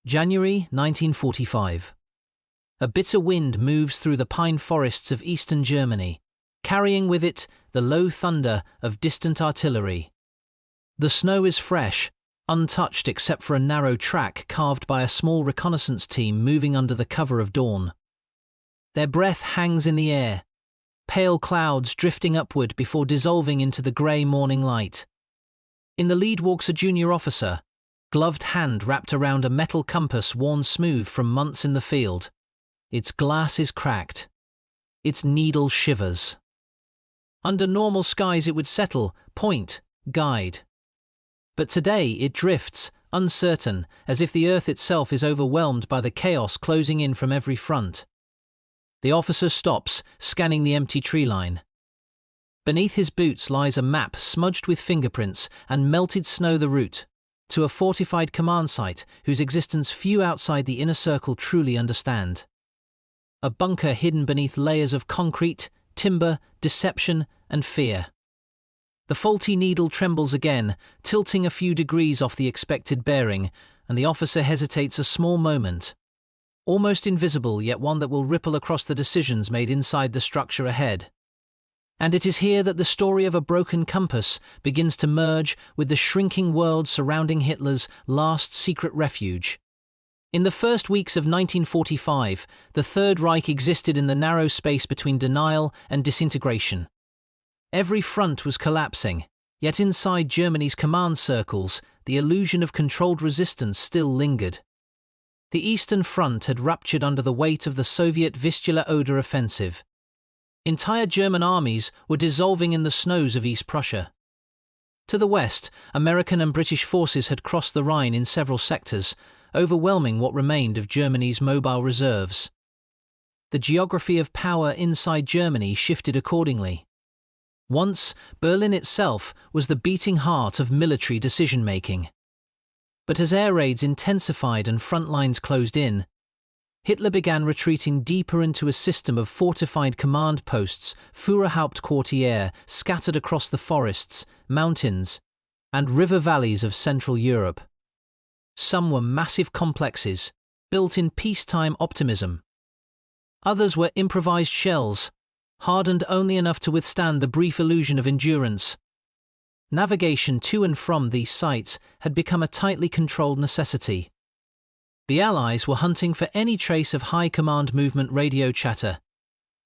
January 1945. A bitter wind moves through the pine forests of eastern Germany, carrying with it the low thunder of distant artillery. The snow is fresh, untouched except for a narrow track carved by a small reconnaissance team moving under the cover of dawn. Their breath hangs in the air, pale clouds drifting upward before dissolving into the grey morning light. In the lead walks a junior officer, gloved hand wrapped around a metal compass worn smooth from months in the field. Its glass is cracked. Its needle shivers. Under normal skies it would settle, point, guide. But today it drifts, uncertain, as if the earth itself is overwhelmed by the chaos closing in from every front. The officer stops, scanning the empty tree line. Beneath his boots lies a map smudged with fingerprints and melted snow, the route to a fortified command site whose existence few outside the inner circle truly understand. A bunker hidden beneath layers of concrete, timber, deception, and fear. The faulty needle trembles again, tilting a few degrees off the expected bearing, and the officer hesitates a small moment. Almost invisible, yet one that will ripple across the decisions made inside the structure ahead. And it is here that the story of a broken compass begins to merge with the shrinking world surrounding Hitler's last secret refuge. In the first weeks of 1945, the Third Reich existed in the narrow space between denial and disintegration. Every front was collapsing, yet inside Germany's command circles, the illusion of controlled resistance still lingered. The Eastern Front had ruptured under the weight of the Soviet Vistula-Oder offensive. Entire German armies were dissolving in the snows of East Prussia. To the west, American and British forces had crossed the Rhine in several sectors, overwhelming what remained of Germany's mobile reserves. The geography of power inside Germany shifted accordingly. Once, Berlin itself was the beating heart of military decision-making. But as air raids intensified and front lines closed in, Hitler began retreating deeper into a system of fortified command posts, Führerhauptquartier, scattered across the forests, mountains, and river valleys of Central Europe. Some were massive complexes, built in peacetime optimism. Others were improvised shells, hardened only enough to withstand the brief illusion of endurance. Navigation to and from these sites had become a tightly controlled necessity. The Allies were hunting for any trace of high command movement radio chatter,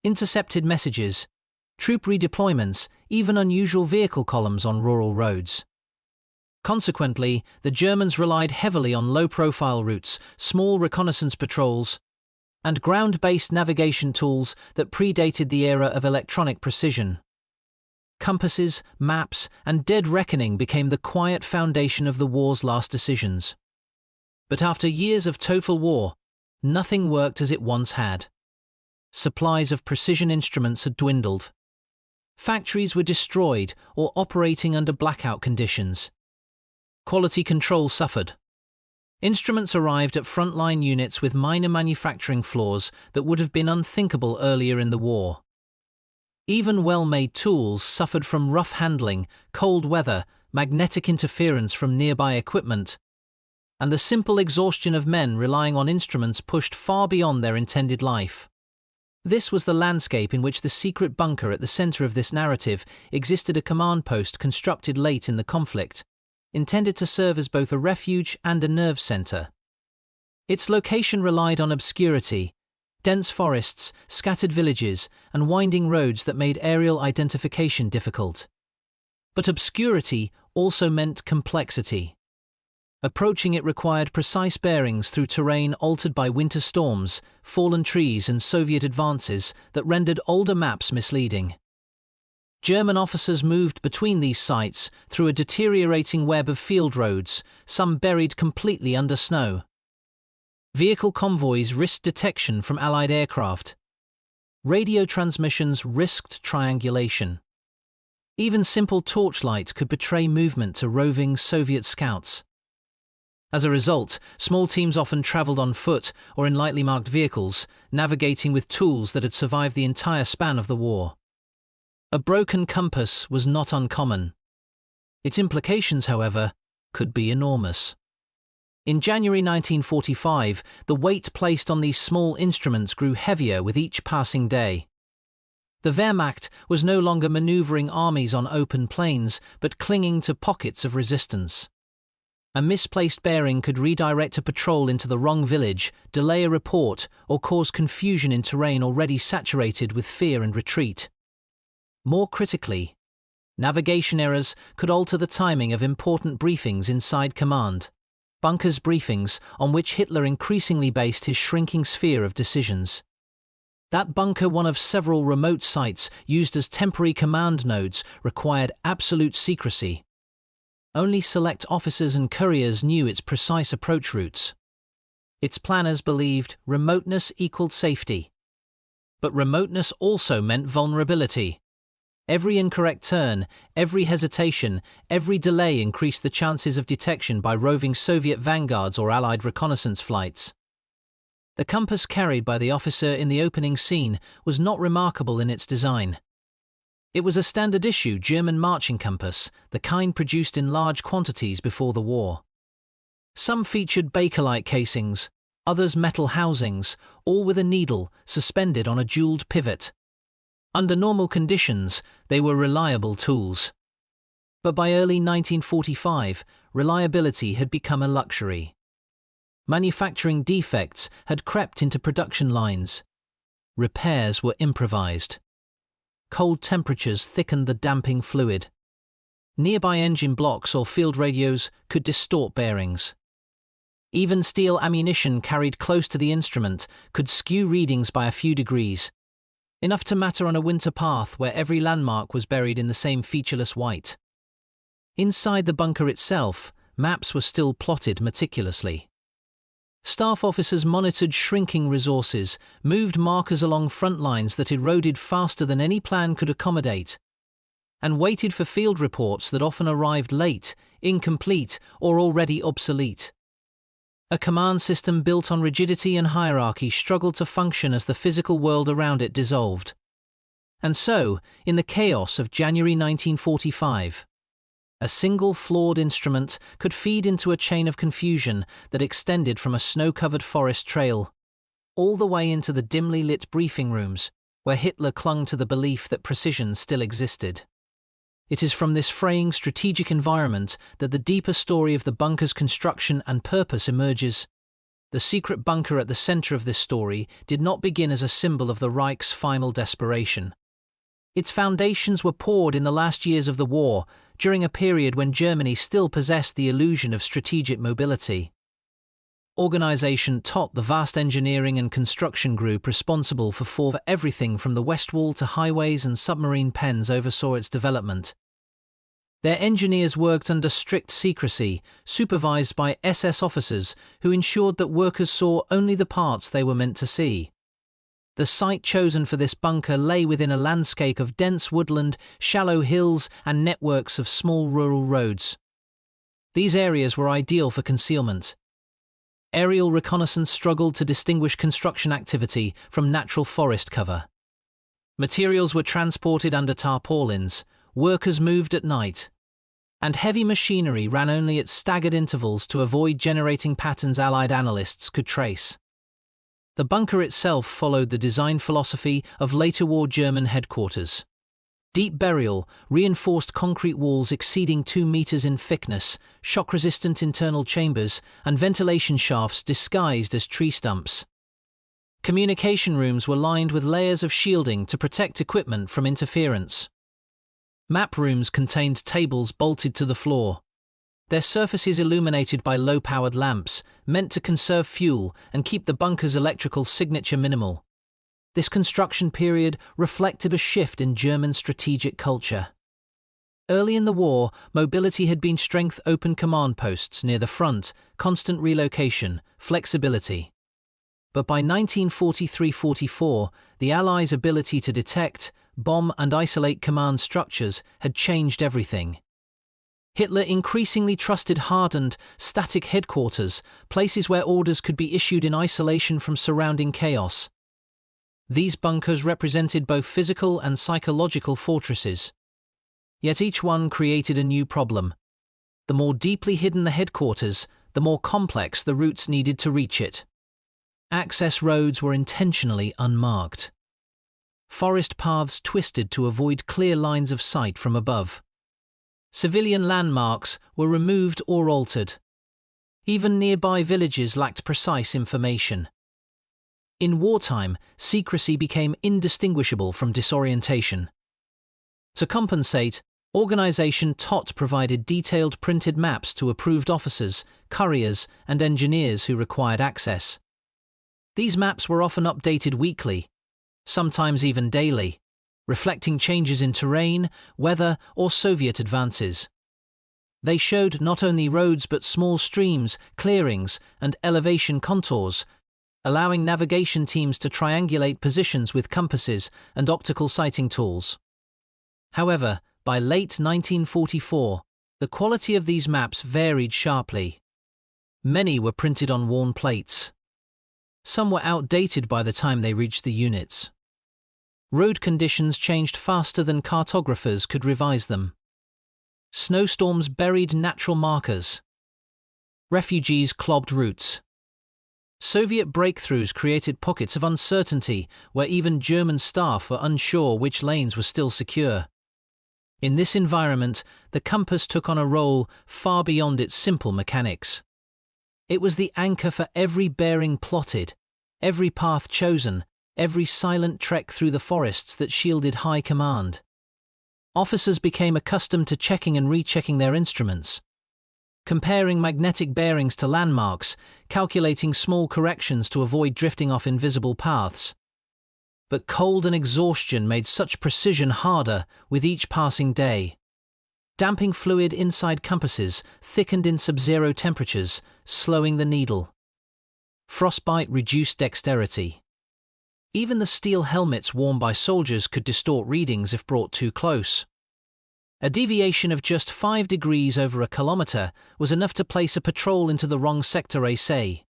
intercepted messages, troop redeployments, even unusual vehicle columns on rural roads. Consequently, the Germans relied heavily on low-profile routes, small reconnaissance patrols, and ground-based navigation tools that predated the era of electronic precision. Compasses, maps, and dead reckoning became the quiet foundation of the war's last decisions. But after years of total war, nothing worked as it once had. Supplies of precision instruments had dwindled. Factories were destroyed or operating under blackout conditions. Quality control suffered. Instruments arrived at frontline units with minor manufacturing flaws that would have been unthinkable earlier in the war. Even well-made tools suffered from rough handling, cold weather, magnetic interference from nearby equipment, and the simple exhaustion of men relying on instruments pushed far beyond their intended life. This was the landscape in which the secret bunker at the center of this narrative existed, a command post constructed late in the conflict, intended to serve as both a refuge and a nerve center. Its location relied on obscurity, dense forests, scattered villages, and winding roads that made aerial identification difficult. But obscurity also meant complexity. Approaching it required precise bearings through terrain altered by winter storms, fallen trees, and Soviet advances that rendered older maps misleading. German officers moved between these sites through a deteriorating web of field roads, some buried completely under snow. Vehicle convoys risked detection from Allied aircraft. Radio transmissions risked triangulation. Even simple torchlight could betray movement to roving Soviet scouts. As a result, small teams often traveled on foot or in lightly marked vehicles, navigating with tools that had survived the entire span of the war. A broken compass was not uncommon. Its implications, however, could be enormous. In January 1945, the weight placed on these small instruments grew heavier with each passing day. The Wehrmacht was no longer maneuvering armies on open plains, but clinging to pockets of resistance. A misplaced bearing could redirect a patrol into the wrong village, delay a report, or cause confusion in terrain already saturated with fear and retreat. More critically, navigation errors could alter the timing of important briefings inside command. Bunkers briefings, on which Hitler increasingly based his shrinking sphere of decisions. That bunker, one of several remote sites used as temporary command nodes, required absolute secrecy. Only select officers and couriers knew its precise approach routes. Its planners believed remoteness equaled safety. But remoteness also meant vulnerability. Every incorrect turn, every hesitation, every delay increased the chances of detection by roving Soviet vanguards or Allied reconnaissance flights. The compass carried by the officer in the opening scene was not remarkable in its design. It was a standard issue German marching compass, the kind produced in large quantities before the war. Some featured bakelite casings, others metal housings, all with a needle suspended on a jeweled pivot. Under normal conditions, they were reliable tools. But by early 1945, reliability had become a luxury. Manufacturing defects had crept into production lines. Repairs were improvised. Cold temperatures thickened the damping fluid. Nearby engine blocks or field radios could distort bearings. Even steel ammunition carried close to the instrument could skew readings by a few degrees, enough to matter on a winter path where every landmark was buried in the same featureless white. Inside the bunker itself, maps were still plotted meticulously. Staff officers monitored shrinking resources, moved markers along front lines that eroded faster than any plan could accommodate, and waited for field reports that often arrived late, incomplete, or already obsolete. A command system built on rigidity and hierarchy struggled to function as the physical world around it dissolved. And so, in the chaos of January 1945, a single flawed instrument could feed into a chain of confusion that extended from a snow-covered forest trail all the way into the dimly lit briefing rooms, where Hitler clung to the belief that precision still existed. It is from this fraying strategic environment that the deeper story of the bunker's construction and purpose emerges. The secret bunker at the center of this story did not begin as a symbol of the Reich's final desperation. Its foundations were poured in the last years of the war, during a period when Germany still possessed the illusion of strategic mobility. Organization topped the vast engineering and construction group responsible for everything from the West Wall to highways and submarine pens oversaw its development. Their engineers worked under strict secrecy, supervised by SS officers who ensured that workers saw only the parts they were meant to see. The site chosen for this bunker lay within a landscape of dense woodland, shallow hills, and networks of small rural roads. These areas were ideal for concealment. Aerial reconnaissance struggled to distinguish construction activity from natural forest cover. Materials were transported under tarpaulins, workers moved at night, and heavy machinery ran only at staggered intervals to avoid generating patterns Allied analysts could trace. The bunker itself followed the design philosophy of later war German headquarters. Deep burial, reinforced concrete walls exceeding 2 meters in thickness, shock-resistant internal chambers, and ventilation shafts disguised as tree stumps. Communication rooms were lined with layers of shielding to protect equipment from interference. Map rooms contained tables bolted to the floor, their surfaces illuminated by low-powered lamps, meant to conserve fuel and keep the bunker's electrical signature minimal. This construction period reflected a shift in German strategic culture. Early in the war, mobility had been strength open command posts near the front, constant relocation, flexibility. But by 1943-44, the Allies' ability to detect, bomb and isolate command structures had changed everything. Hitler increasingly trusted hardened, static headquarters, places where orders could be issued in isolation from surrounding chaos. These bunkers represented both physical and psychological fortresses. Yet each one created a new problem. The more deeply hidden the headquarters, the more complex the routes needed to reach it. Access roads were intentionally unmarked. Forest paths twisted to avoid clear lines of sight from above. Civilian landmarks were removed or altered. Even nearby villages lacked precise information. In wartime, secrecy became indistinguishable from disorientation. To compensate, Organisation TOT provided detailed printed maps to approved officers, couriers, and engineers who required access. These maps were often updated weekly, sometimes even daily, reflecting changes in terrain, weather, or Soviet advances. They showed not only roads but small streams, clearings, and elevation contours, allowing navigation teams to triangulate positions with compasses and optical sighting tools. However, by late 1944, the quality of these maps varied sharply. Many were printed on worn plates. Some were outdated by the time they reached the units. Road conditions changed faster than cartographers could revise them. Snowstorms buried natural markers. Refugees clogged routes. Soviet breakthroughs created pockets of uncertainty where even German staff were unsure which lanes were still secure. In this environment, the compass took on a role far beyond its simple mechanics. It was the anchor for every bearing plotted, every path chosen, every silent trek through the forests that shielded high command. Officers became accustomed to checking and rechecking their instruments, comparing magnetic bearings to landmarks, calculating small corrections to avoid drifting off invisible paths. But cold and exhaustion made such precision harder with each passing day. Damping fluid inside compasses thickened in sub-zero temperatures, slowing the needle. Frostbite reduced dexterity. Even the steel helmets worn by soldiers could distort readings if brought too close. A deviation of just 5 degrees over a kilometer was enough to place a patrol into the wrong sector essay.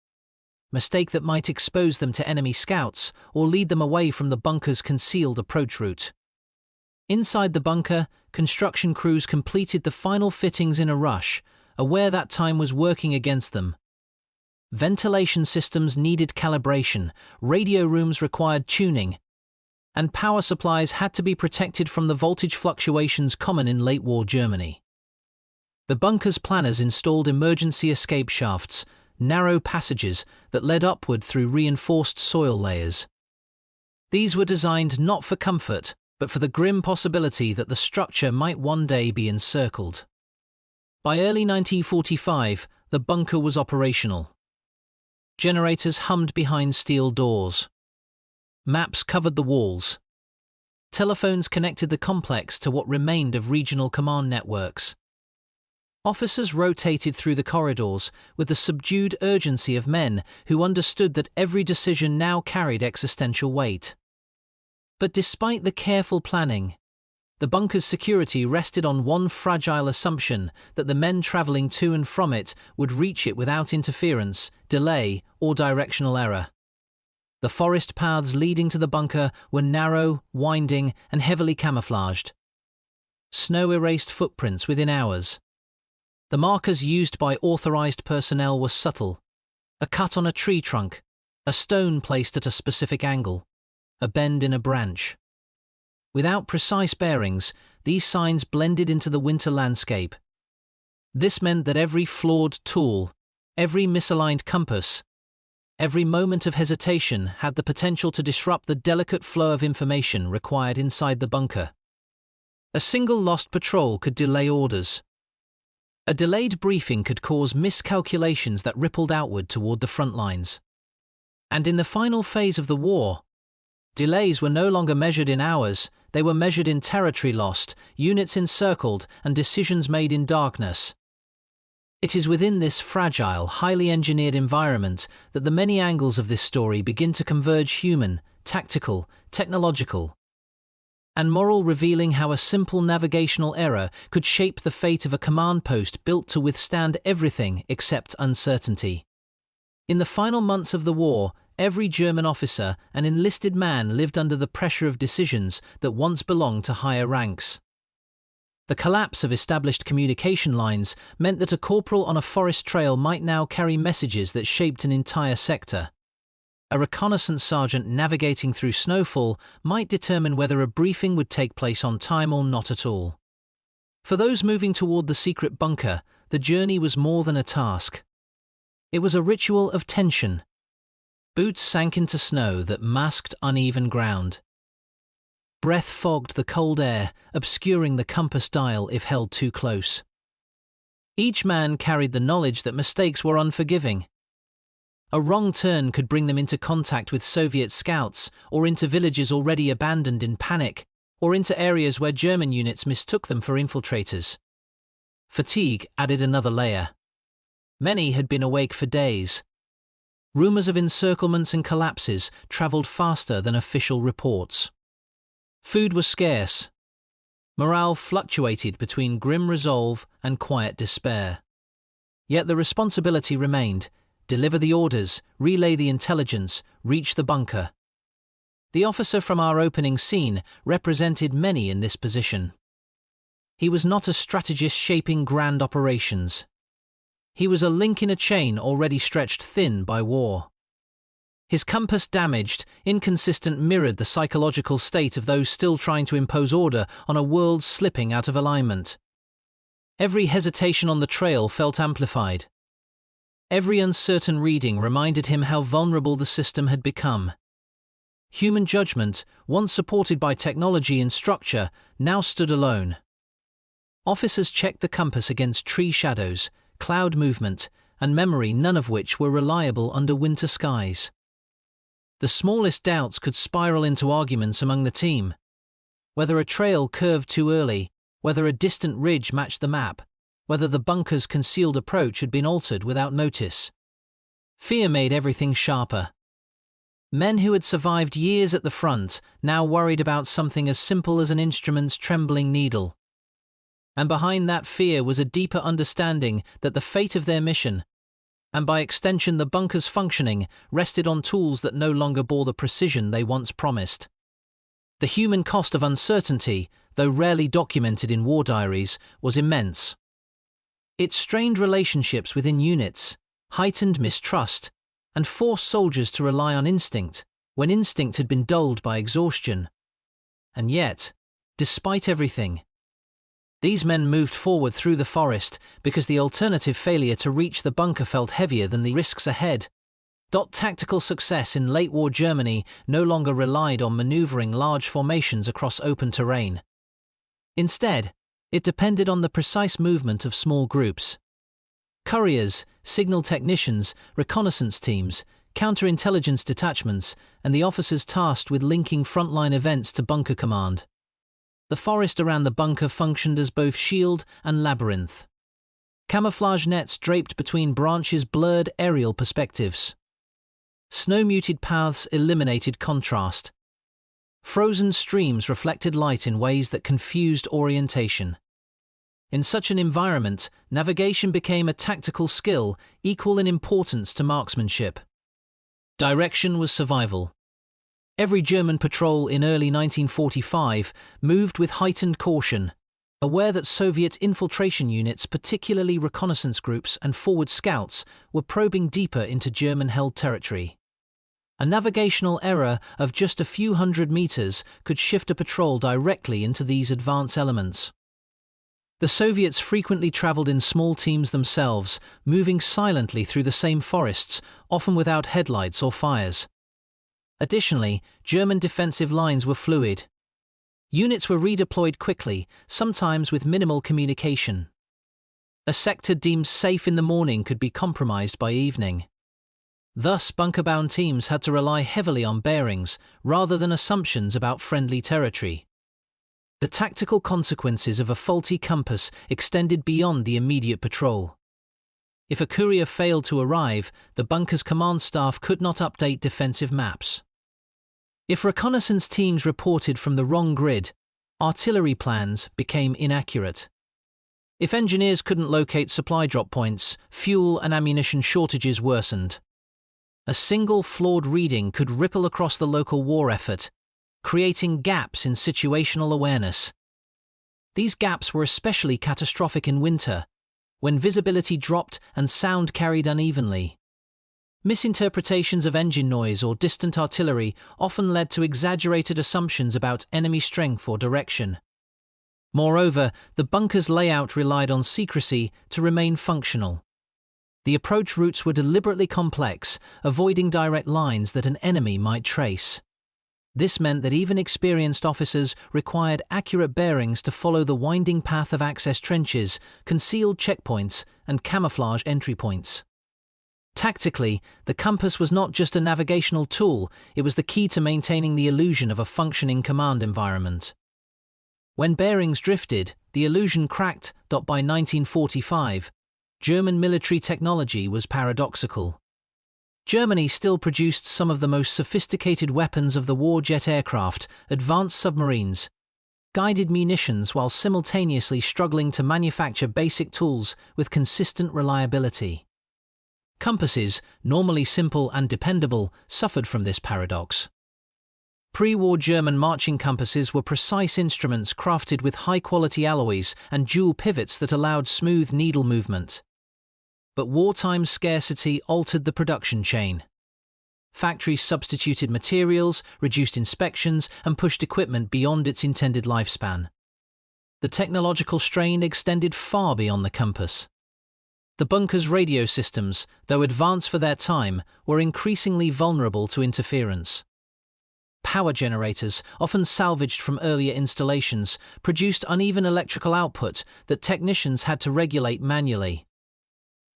Mistake that might expose them to enemy scouts or lead them away from the bunker's concealed approach route. Inside the bunker, construction crews completed the final fittings in a rush, aware that time was working against them. Ventilation systems needed calibration, radio rooms required tuning, and power supplies had to be protected from the voltage fluctuations common in late-war Germany. The bunker's planners installed emergency escape shafts, narrow passages that led upward through reinforced soil layers. These were designed not for comfort, but for the grim possibility that the structure might one day be encircled. By early 1945, the bunker was operational. Generators hummed behind steel doors. Maps covered the walls. Telephones connected the complex to what remained of regional command networks. Officers rotated through the corridors with the subdued urgency of men who understood that every decision now carried existential weight. But despite the careful planning, the bunker's security rested on one fragile assumption that the men traveling to and from it would reach it without interference, delay, or directional error. The forest paths leading to the bunker were narrow, winding, and heavily camouflaged. Snow erased footprints within hours. The markers used by authorized personnel were subtle. A cut on a tree trunk, a stone placed at a specific angle, a bend in a branch. Without precise bearings, these signs blended into the winter landscape. This meant that every flawed tool, every misaligned compass, every moment of hesitation had the potential to disrupt the delicate flow of information required inside the bunker. A single lost patrol could delay orders. A delayed briefing could cause miscalculations that rippled outward toward the front lines. And in the final phase of the war, delays were no longer measured in hours, they were measured in territory lost, units encircled, and decisions made in darkness. It is within this fragile, highly engineered environment that the many angles of this story begin to converge: human, tactical, technological, and moral, revealing how a simple navigational error could shape the fate of a command post built to withstand everything except uncertainty. In the final months of the war, every German officer and enlisted man lived under the pressure of decisions that once belonged to higher ranks. The collapse of established communication lines meant that a corporal on a forest trail might now carry messages that shaped an entire sector. A reconnaissance sergeant navigating through snowfall might determine whether a briefing would take place on time or not at all. For those moving toward the secret bunker, the journey was more than a task. It was a ritual of tension. Boots sank into snow that masked uneven ground. Breath fogged the cold air, obscuring the compass dial if held too close. Each man carried the knowledge that mistakes were unforgiving. A wrong turn could bring them into contact with Soviet scouts, or into villages already abandoned in panic, or into areas where German units mistook them for infiltrators. Fatigue added another layer. Many had been awake for days. Rumors of encirclements and collapses traveled faster than official reports. Food was scarce. Morale fluctuated between grim resolve and quiet despair. Yet the responsibility remained: deliver the orders, relay the intelligence, reach the bunker. The officer from our opening scene represented many in this position. He was not a strategist shaping grand operations. He was a link in a chain already stretched thin by war. His compass damaged, inconsistent mirrored the psychological state of those still trying to impose order on a world slipping out of alignment. Every hesitation on the trail felt amplified. Every uncertain reading reminded him how vulnerable the system had become. Human judgment, once supported by technology and structure, now stood alone. Officers checked the compass against tree shadows, cloud movement, and memory, none of which were reliable under winter skies. The smallest doubts could spiral into arguments among the team. Whether a trail curved too early, whether a distant ridge matched the map, whether the bunker's concealed approach had been altered without notice. Fear made everything sharper. Men who had survived years at the front now worried about something as simple as an instrument's trembling needle. And behind that fear was a deeper understanding that the fate of their mission, and by extension the bunker's functioning, rested on tools that no longer bore the precision they once promised. The human cost of uncertainty, though rarely documented in war diaries, was immense. It strained relationships within units, heightened mistrust, and forced soldiers to rely on instinct, when instinct had been dulled by exhaustion. And yet, despite everything, these men moved forward through the forest because the alternative failure to reach the bunker felt heavier than the risks ahead. Tactical success in late-war Germany no longer relied on maneuvering large formations across open terrain. Instead, it depended on the precise movement of small groups. Couriers, signal technicians, reconnaissance teams, counterintelligence detachments, and the officers tasked with linking frontline events to bunker command. The forest around the bunker functioned as both shield and labyrinth. Camouflage nets draped between branches blurred aerial perspectives. Snow-muted paths eliminated contrast. Frozen streams reflected light in ways that confused orientation. In such an environment, navigation became a tactical skill equal in importance to marksmanship. Direction was survival. Every German patrol in early 1945 moved with heightened caution, aware that Soviet infiltration units, particularly reconnaissance groups and forward scouts, were probing deeper into German-held territory. A navigational error of just a few hundred meters could shift a patrol directly into these advance elements. The Soviets frequently traveled in small teams themselves, moving silently through the same forests, often without headlights or fires. Additionally, German defensive lines were fluid. Units were redeployed quickly, sometimes with minimal communication. A sector deemed safe in the morning could be compromised by evening. Thus, bunker-bound teams had to rely heavily on bearings, rather than assumptions about friendly territory. The tactical consequences of a faulty compass extended beyond the immediate patrol. If a courier failed to arrive, the bunker's command staff could not update defensive maps. If reconnaissance teams reported from the wrong grid, artillery plans became inaccurate. If engineers couldn't locate supply drop points, fuel and ammunition shortages worsened. A single flawed reading could ripple across the local war effort, creating gaps in situational awareness. These gaps were especially catastrophic in winter, when visibility dropped and sound carried unevenly. Misinterpretations of engine noise or distant artillery often led to exaggerated assumptions about enemy strength or direction. Moreover, the bunker's layout relied on secrecy to remain functional. The approach routes were deliberately complex, avoiding direct lines that an enemy might trace. This meant that even experienced officers required accurate bearings to follow the winding path of access trenches, concealed checkpoints, and camouflage entry points. Tactically, the compass was not just a navigational tool, it was the key to maintaining the illusion of a functioning command environment. When bearings drifted, the illusion cracked. By 1945, German military technology was paradoxical. Germany still produced some of the most sophisticated weapons of the war: jet aircraft, advanced submarines, guided munitions, while simultaneously struggling to manufacture basic tools with consistent reliability. Compasses, normally simple and dependable, suffered from this paradox. Pre-war German marching compasses were precise instruments crafted with high-quality alloys and dual pivots that allowed smooth needle movement. But wartime scarcity altered the production chain. Factories substituted materials, reduced inspections, and pushed equipment beyond its intended lifespan. The technological strain extended far beyond the compass. The bunker's radio systems, though advanced for their time, were increasingly vulnerable to interference. Power generators, often salvaged from earlier installations, produced uneven electrical output that technicians had to regulate manually.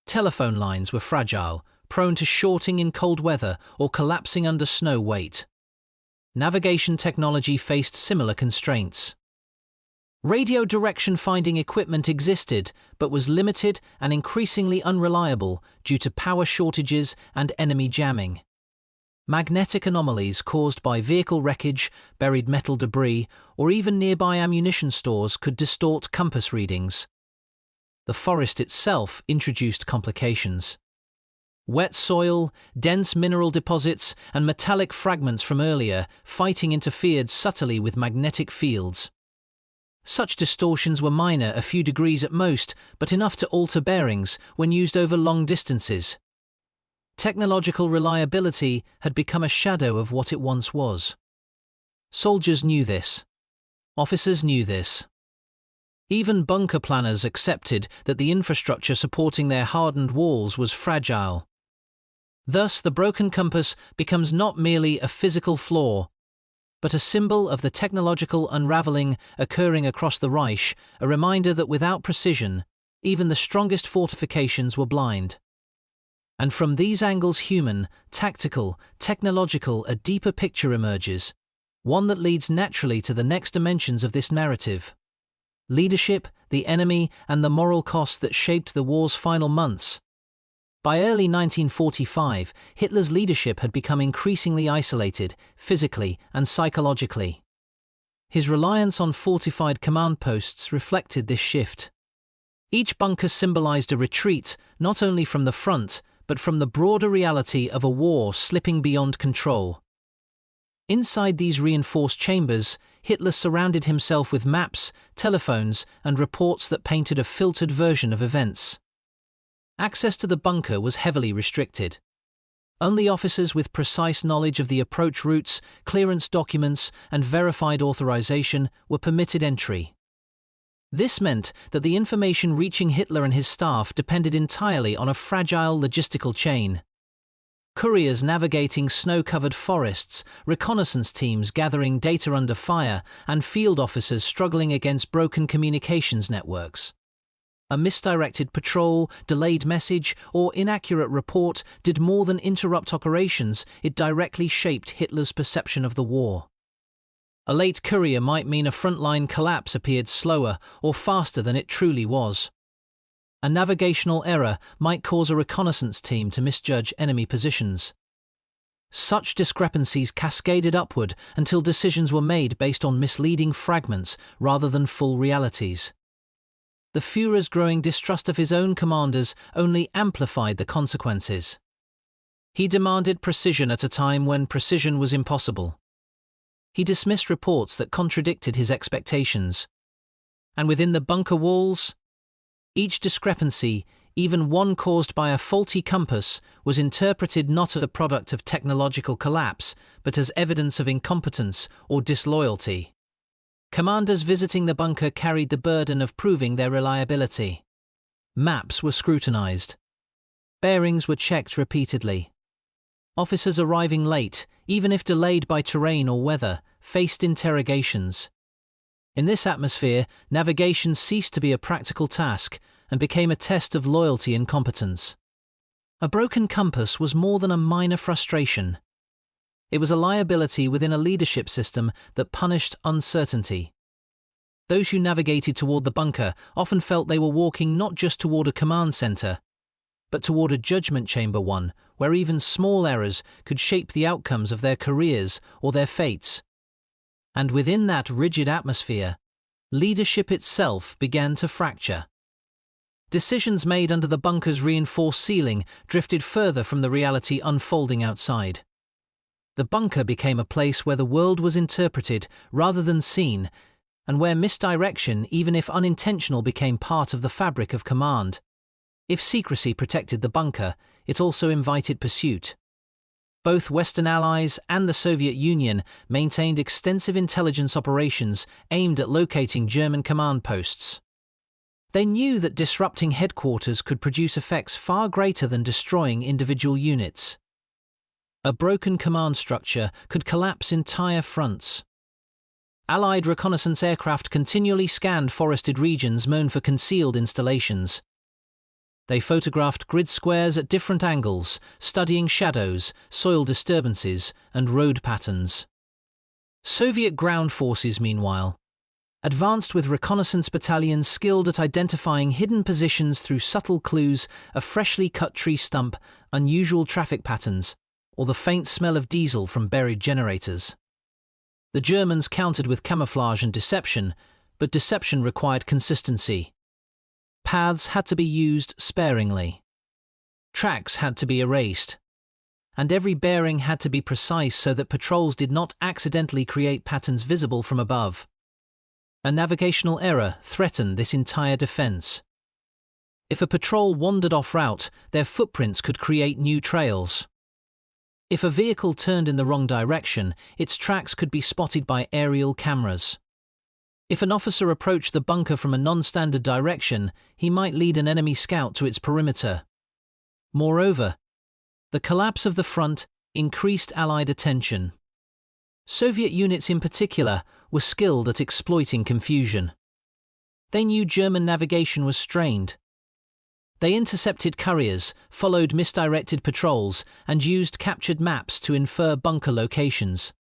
Telephone lines were fragile, prone to shorting in cold weather or collapsing under snow weight. Navigation technology faced similar constraints. Radio direction-finding equipment existed, but was limited and increasingly unreliable due to power shortages and enemy jamming. Magnetic anomalies caused by vehicle wreckage, buried metal debris, or even nearby ammunition stores could distort compass readings. The forest itself introduced complications. Wet soil, dense mineral deposits, and metallic fragments from earlier fighting interfered subtly with magnetic fields. Such distortions were minor, a few degrees at most, but enough to alter bearings when used over long distances. Technological reliability had become a shadow of what it once was. Soldiers knew this. Officers knew this. Even bunker planners accepted that the infrastructure supporting their hardened walls was fragile. Thus, the broken compass becomes not merely a physical flaw, but a symbol of the technological unraveling occurring across the Reich, a reminder that without precision, even the strongest fortifications were blind. And from these angles, human, tactical, technological, a deeper picture emerges, one that leads naturally to the next dimensions of this narrative. Leadership, the enemy, and the moral cost that shaped the war's final months. By early 1945, Hitler's leadership had become increasingly isolated, physically and psychologically. His reliance on fortified command posts reflected this shift. Each bunker symbolized a retreat, not only from the front, but from the broader reality of a war slipping beyond control. Inside these reinforced chambers, Hitler surrounded himself with maps, telephones, and reports that painted a filtered version of events. Access to the bunker was heavily restricted. Only officers with precise knowledge of the approach routes, clearance documents, and verified authorization were permitted entry. This meant that the information reaching Hitler and his staff depended entirely on a fragile logistical chain. Couriers navigating snow-covered forests, reconnaissance teams gathering data under fire, and field officers struggling against broken communications networks. A misdirected patrol, delayed message, or inaccurate report did more than interrupt operations, it directly shaped Hitler's perception of the war. A late courier might mean a frontline collapse appeared slower or faster than it truly was. A navigational error might cause a reconnaissance team to misjudge enemy positions. Such discrepancies cascaded upward until decisions were made based on misleading fragments rather than full realities. The Führer's growing distrust of his own commanders only amplified the consequences. He demanded precision at a time when precision was impossible. He dismissed reports that contradicted his expectations. And within the bunker walls, each discrepancy, even one caused by a faulty compass, was interpreted not as the product of technological collapse, but as evidence of incompetence or disloyalty. Commanders visiting the bunker carried the burden of proving their reliability. Maps were scrutinized. Bearings were checked repeatedly. Officers arriving late, even if delayed by terrain or weather, faced interrogations. In this atmosphere, navigation ceased to be a practical task and became a test of loyalty and competence. A broken compass was more than a minor frustration. It was a liability within a leadership system that punished uncertainty. Those who navigated toward the bunker often felt they were walking not just toward a command center, but toward a judgment chamber, one where even small errors could shape the outcomes of their careers or their fates. And within that rigid atmosphere, leadership itself began to fracture. Decisions made under the bunker's reinforced ceiling drifted further from the reality unfolding outside. The bunker became a place where the world was interpreted rather than seen, and where misdirection, even if unintentional, became part of the fabric of command. If secrecy protected the bunker, it also invited pursuit. Both Western allies and the Soviet Union maintained extensive intelligence operations aimed at locating German command posts. They knew that disrupting headquarters could produce effects far greater than destroying individual units. A broken command structure could collapse entire fronts. Allied reconnaissance aircraft continually scanned forested regions known for concealed installations. They photographed grid squares at different angles, studying shadows, soil disturbances, and road patterns. Soviet ground forces, meanwhile, advanced with reconnaissance battalions skilled at identifying hidden positions through subtle clues, a freshly cut tree stump, unusual traffic patterns, or the faint smell of diesel from buried generators. The Germans countered with camouflage and deception, but deception required consistency. Paths had to be used sparingly. Tracks had to be erased. And every bearing had to be precise so that patrols did not accidentally create patterns visible from above. A navigational error threatened this entire defense. If a patrol wandered off route, their footprints could create new trails. If a vehicle turned in the wrong direction, its tracks could be spotted by aerial cameras. If an officer approached the bunker from a non-standard direction, he might lead an enemy scout to its perimeter. Moreover, the collapse of the front increased Allied attention. Soviet units in particular were skilled at exploiting confusion. They knew German navigation was strained. They intercepted couriers, followed misdirected patrols, and used captured maps to infer bunker locations.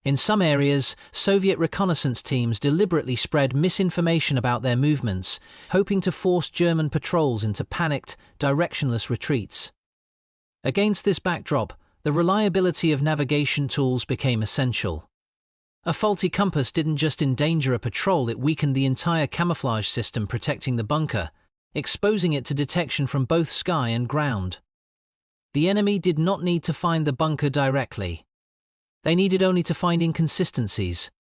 In some areas, Soviet reconnaissance teams deliberately spread misinformation about their movements, hoping to force German patrols into panicked, directionless retreats. Against this backdrop, the reliability of navigation tools became essential. A faulty compass didn't just endanger a patrol, it weakened the entire camouflage system protecting the bunker, exposing it to detection from both sky and ground. The enemy did not need to find the bunker directly. They needed only to find inconsistencies.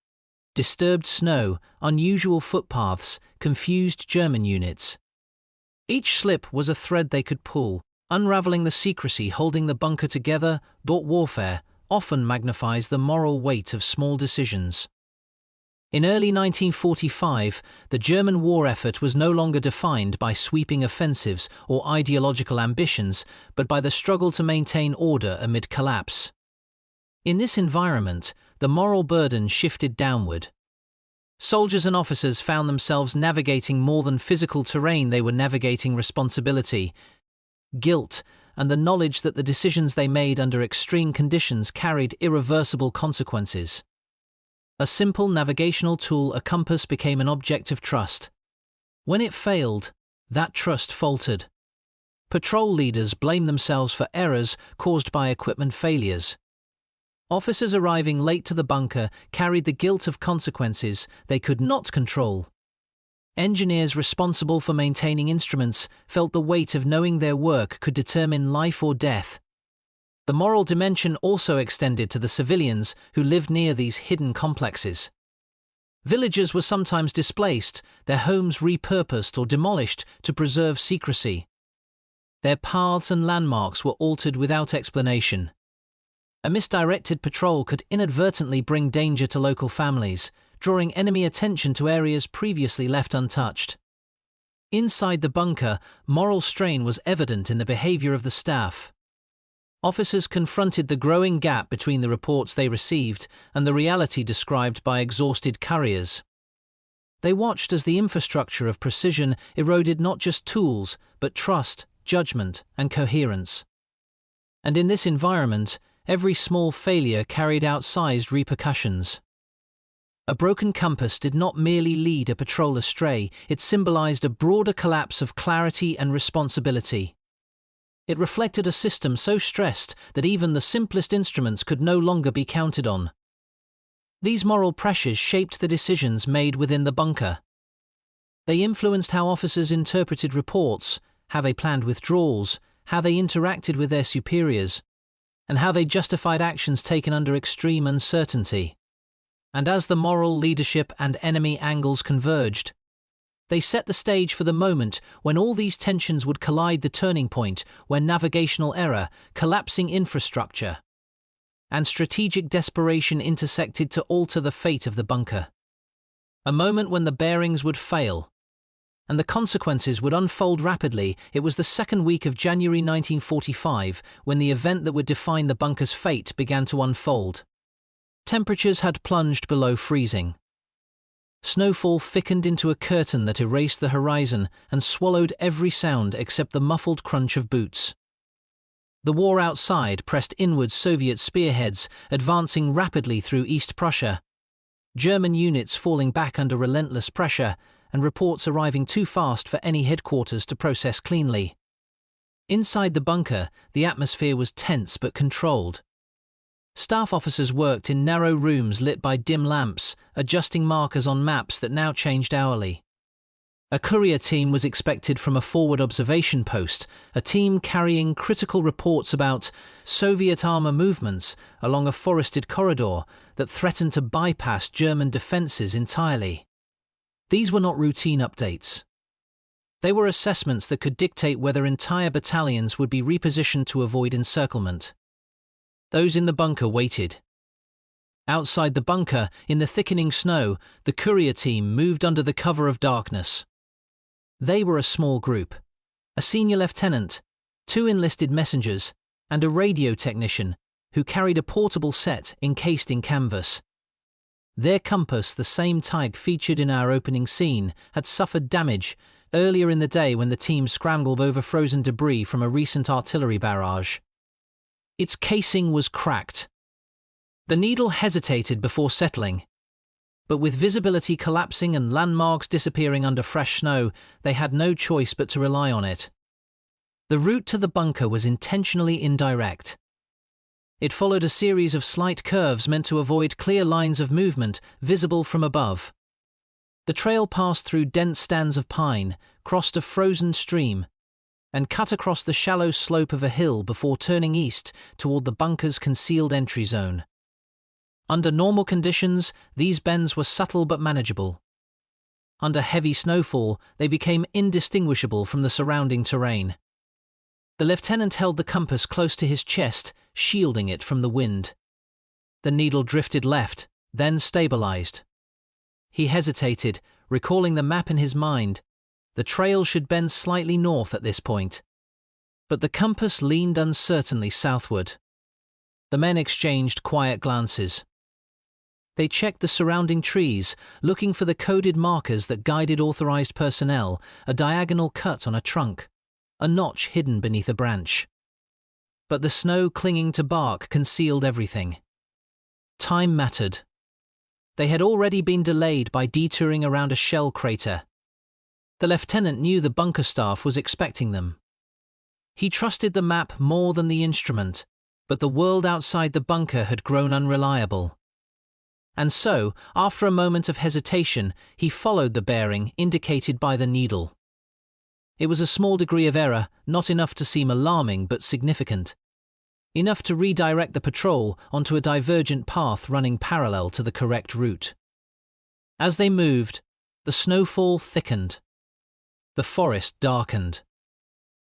Disturbed snow, unusual footpaths, confused German units. Each slip was a thread they could pull, unraveling the secrecy holding the bunker together. Warfare often magnifies the moral weight of small decisions. In early 1945, the German war effort was no longer defined by sweeping offensives or ideological ambitions, but by the struggle to maintain order amid collapse. In this environment, the moral burden shifted downward. Soldiers and officers found themselves navigating more than physical terrain, they were navigating responsibility, guilt, and the knowledge that the decisions they made under extreme conditions carried irreversible consequences. A simple navigational tool, a compass, became an object of trust. When it failed, that trust faltered. Patrol leaders blamed themselves for errors caused by equipment failures. Officers arriving late to the bunker carried the guilt of consequences they could not control. Engineers responsible for maintaining instruments felt the weight of knowing their work could determine life or death. The moral dimension also extended to the civilians who lived near these hidden complexes. Villagers were sometimes displaced, their homes repurposed or demolished to preserve secrecy. Their paths and landmarks were altered without explanation. A misdirected patrol could inadvertently bring danger to local families, drawing enemy attention to areas previously left untouched. Inside the bunker, moral strain was evident in the behavior of the staff. Officers confronted the growing gap between the reports they received and the reality described by exhausted couriers. They watched as the infrastructure of precision eroded not just tools, but trust, judgment, and coherence. And in this environment, every small failure carried outsized repercussions. A broken compass did not merely lead a patrol astray, it symbolized a broader collapse of clarity and responsibility. It reflected a system so stressed that even the simplest instruments could no longer be counted on. These moral pressures shaped the decisions made within the bunker. They influenced how officers interpreted reports, how they planned withdrawals, how they interacted with their superiors, and how they justified actions taken under extreme uncertainty. And as the moral, leadership, and enemy angles converged, they set the stage for the moment when all these tensions would collide, the turning point when navigational error, collapsing infrastructure, and strategic desperation intersected to alter the fate of the bunker. A moment when the bearings would fail, and the consequences would unfold rapidly. It was the second week of January 1945 when the event that would define the bunker's fate began to unfold. Temperatures had plunged below freezing. Snowfall thickened into a curtain that erased the horizon and swallowed every sound except the muffled crunch of boots. The war outside pressed inward, Soviet spearheads advancing rapidly through East Prussia, German units falling back under relentless pressure, and reports arriving too fast for any headquarters to process cleanly. Inside the bunker, the atmosphere was tense but controlled. Staff officers worked in narrow rooms lit by dim lamps, adjusting markers on maps that now changed hourly. A courier team was expected from a forward observation post, a team carrying critical reports about Soviet armor movements along a forested corridor that threatened to bypass German defenses entirely. These were not routine updates. They were assessments that could dictate whether entire battalions would be repositioned to avoid encirclement. Those in the bunker waited. Outside the bunker, in the thickening snow, the courier team moved under the cover of darkness. They were a small group: a senior lieutenant, 2 enlisted messengers, and a radio technician who carried a portable set encased in canvas. Their compass, the same type featured in our opening scene, had suffered damage earlier in the day when the team scrambled over frozen debris from a recent artillery barrage. Its casing was cracked. The needle hesitated before settling, but with visibility collapsing and landmarks disappearing under fresh snow, they had no choice but to rely on it. The route to the bunker was intentionally indirect. It followed a series of slight curves meant to avoid clear lines of movement visible from above. The trail passed through dense stands of pine, crossed a frozen stream, and cut across the shallow slope of a hill before turning east toward the bunker's concealed entry zone. Under normal conditions, these bends were subtle but manageable. Under heavy snowfall, they became indistinguishable from the surrounding terrain. The lieutenant held the compass close to his chest, shielding it from the wind. The needle drifted left, then stabilized. He hesitated, recalling the map in his mind. The trail should bend slightly north at this point. But the compass leaned uncertainly southward. The men exchanged quiet glances. They checked the surrounding trees, looking for the coded markers that guided authorized personnel, a diagonal cut on a trunk, a notch hidden beneath a branch. But the snow clinging to bark concealed everything. Time mattered. They had already been delayed by detouring around a shell crater. The lieutenant knew the bunker staff was expecting them. He trusted the map more than the instrument, but the world outside the bunker had grown unreliable. And so, after a moment of hesitation, he followed the bearing indicated by the needle. It was a small degree of error, not enough to seem alarming but significant. Enough to redirect the patrol onto a divergent path running parallel to the correct route. As they moved, the snowfall thickened. The forest darkened.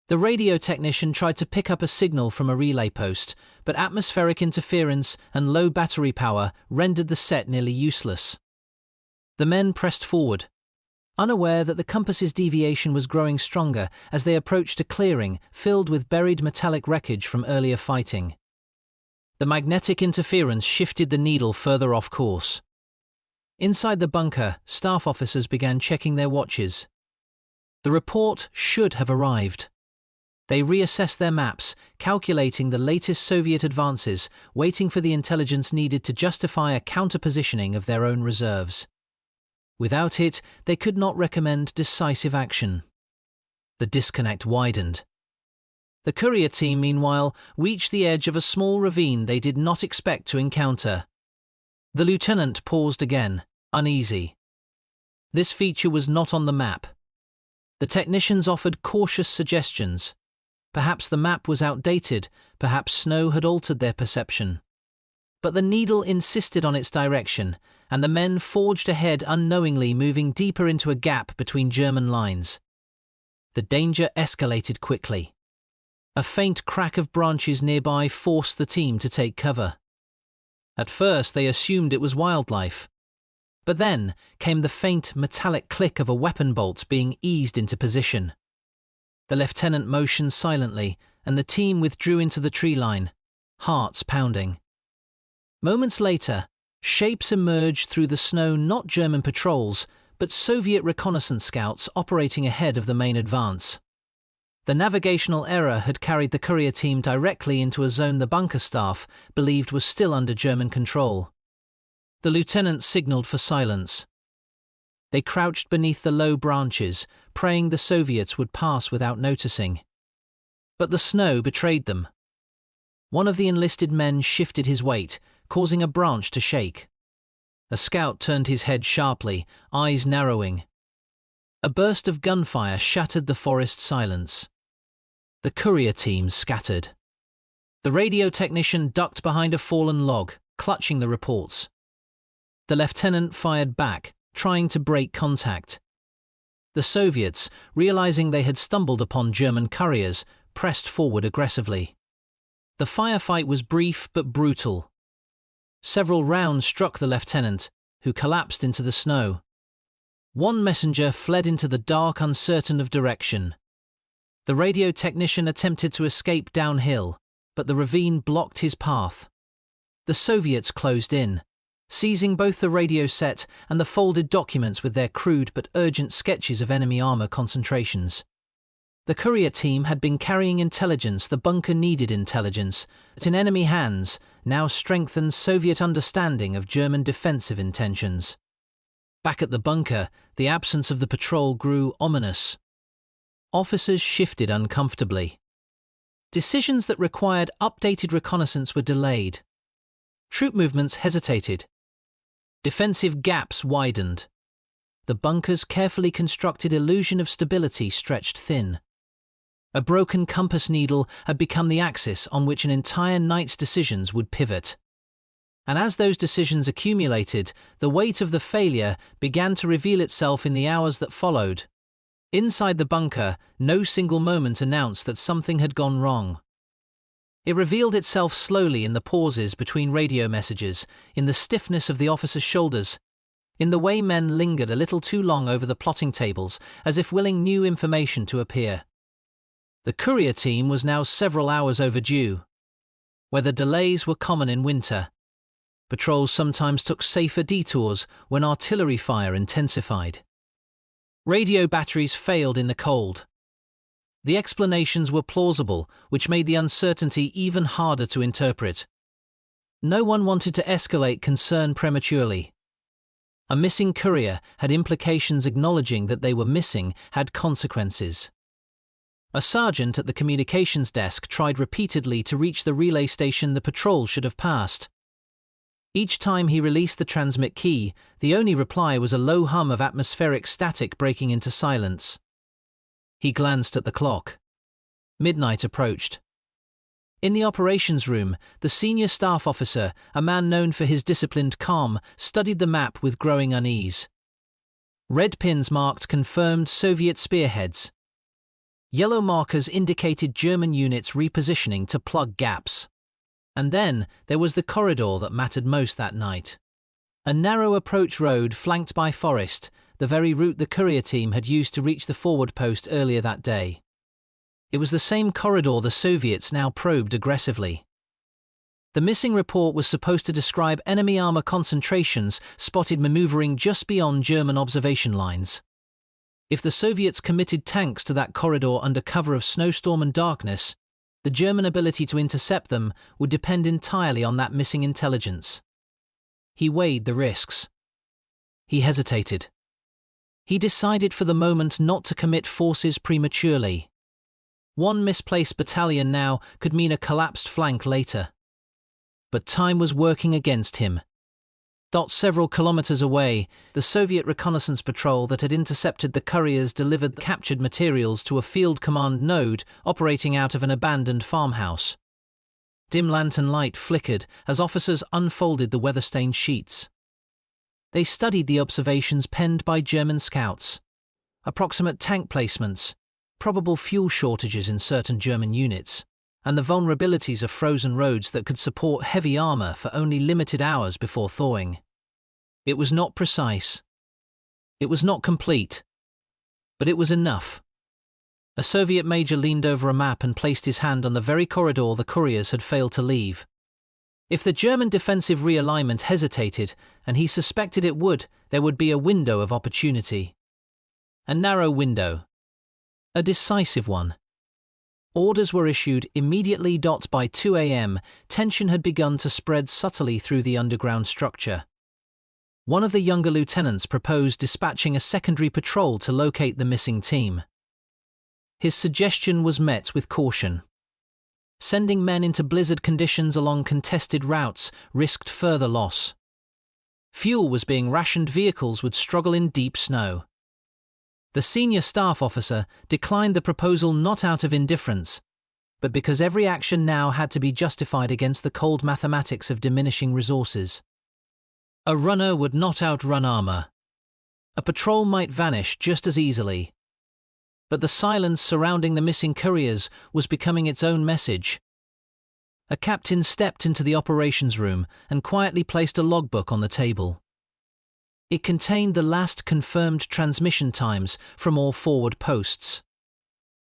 The radio technician tried to pick up a signal from a relay post, but atmospheric interference and low battery power rendered the set nearly useless. The men pressed forward, unaware that the compass's deviation was growing stronger as they approached a clearing filled with buried metallic wreckage from earlier fighting. The magnetic interference shifted the needle further off course. Inside the bunker, staff officers began checking their watches. The report should have arrived. They reassessed their maps, calculating the latest Soviet advances, waiting for the intelligence needed to justify a counter-positioning of their own reserves. Without it, they could not recommend decisive action. The disconnect widened. The courier team, meanwhile, reached the edge of a small ravine they did not expect to encounter. The lieutenant paused again, uneasy. This feature was not on the map. The technicians offered cautious suggestions. Perhaps the map was outdated, perhaps snow had altered their perception. But the needle insisted on its direction, and the men forged ahead unknowingly, moving deeper into a gap between German lines. The danger escalated quickly. A faint crack of branches nearby forced the team to take cover. At first they assumed it was wildlife. But then came the faint metallic click of a weapon bolt being eased into position. The lieutenant motioned silently, and the team withdrew into the tree line, hearts pounding. Moments later, shapes emerged through the snow, not German patrols, but Soviet reconnaissance scouts operating ahead of the main advance. The navigational error had carried the courier team directly into a zone the bunker staff believed was still under German control. The lieutenant signaled for silence. They crouched beneath the low branches, praying the Soviets would pass without noticing. But the snow betrayed them. One of the enlisted men shifted his weight, causing a branch to shake. A scout turned his head sharply, eyes narrowing. A burst of gunfire shattered the forest silence. The courier team scattered. The radio technician ducked behind a fallen log, clutching the reports. The lieutenant fired back, trying to break contact. The Soviets, realizing they had stumbled upon German couriers, pressed forward aggressively. The firefight was brief but brutal. Several rounds struck the lieutenant, who collapsed into the snow. One messenger fled into the dark, uncertain of direction. The radio technician attempted to escape downhill, but the ravine blocked his path. The Soviets closed in, seizing both the radio set and the folded documents with their crude but urgent sketches of enemy armor concentrations. The courier team had been carrying intelligence the bunker needed, intelligence that in enemy hands now strengthened Soviet understanding of German defensive intentions. Back at the bunker, the absence of the patrol grew ominous. Officers shifted uncomfortably. Decisions that required updated reconnaissance were delayed. Troop movements hesitated. Defensive gaps widened. The bunker's carefully constructed illusion of stability stretched thin. A broken compass needle had become the axis on which an entire night's decisions would pivot. And as those decisions accumulated, the weight of the failure began to reveal itself in the hours that followed. Inside the bunker, no single moment announced that something had gone wrong. It revealed itself slowly in the pauses between radio messages, in the stiffness of the officers' shoulders, in the way men lingered a little too long over the plotting tables, as if willing new information to appear. The courier team was now several hours overdue. Whether delays were common in winter, patrols sometimes took safer detours when artillery fire intensified. Radio batteries failed in the cold. The explanations were plausible, which made the uncertainty even harder to interpret. No one wanted to escalate concern prematurely. A missing courier had implications, acknowledging that they were missing had consequences. A sergeant at the communications desk tried repeatedly to reach the relay station the patrol should have passed. Each time he released the transmit key, the only reply was a low hum of atmospheric static breaking into silence. He glanced at the clock. Midnight approached. In the operations room, the senior staff officer, a man known for his disciplined calm, studied the map with growing unease. Red pins marked confirmed Soviet spearheads. Yellow markers indicated German units repositioning to plug gaps. And then there was the corridor that mattered most that night. A narrow approach road flanked by forest, the very route the courier team had used to reach the forward post earlier that day. It was the same corridor the Soviets now probed aggressively. The missing report was supposed to describe enemy armor concentrations spotted maneuvering just beyond German observation lines. If the Soviets committed tanks to that corridor under cover of snowstorm and darkness, the German ability to intercept them would depend entirely on that missing intelligence. He weighed the risks. He hesitated. He decided for the moment not to commit forces prematurely. One misplaced battalion now could mean a collapsed flank later. But time was working against him. Several kilometers away, the Soviet reconnaissance patrol that had intercepted the couriers delivered the captured materials to a field command node operating out of an abandoned farmhouse. Dim lantern light flickered as officers unfolded the weather-stained sheets. They studied the observations penned by German scouts. Approximate tank placements, probable fuel shortages in certain German units, and the vulnerabilities of frozen roads that could support heavy armor for only limited hours before thawing. It was not precise. It was not complete. But it was enough. A Soviet major leaned over a map and placed his hand on the very corridor the couriers had failed to leave. If the German defensive realignment hesitated, and he suspected it would, there would be a window of opportunity. A narrow window. A decisive one. Orders were issued immediately. By 2 a.m., tension had begun to spread subtly through the underground structure. One of the younger lieutenants proposed dispatching a secondary patrol to locate the missing team. His suggestion was met with caution. Sending men into blizzard conditions along contested routes risked further loss. Fuel was being rationed, vehicles would struggle in deep snow. The senior staff officer declined the proposal not out of indifference, but because every action now had to be justified against the cold mathematics of diminishing resources. A runner would not outrun armor. A patrol might vanish just as easily. But the silence surrounding the missing couriers was becoming its own message. A captain stepped into the operations room and quietly placed a logbook on the table. It contained the last confirmed transmission times from all forward posts.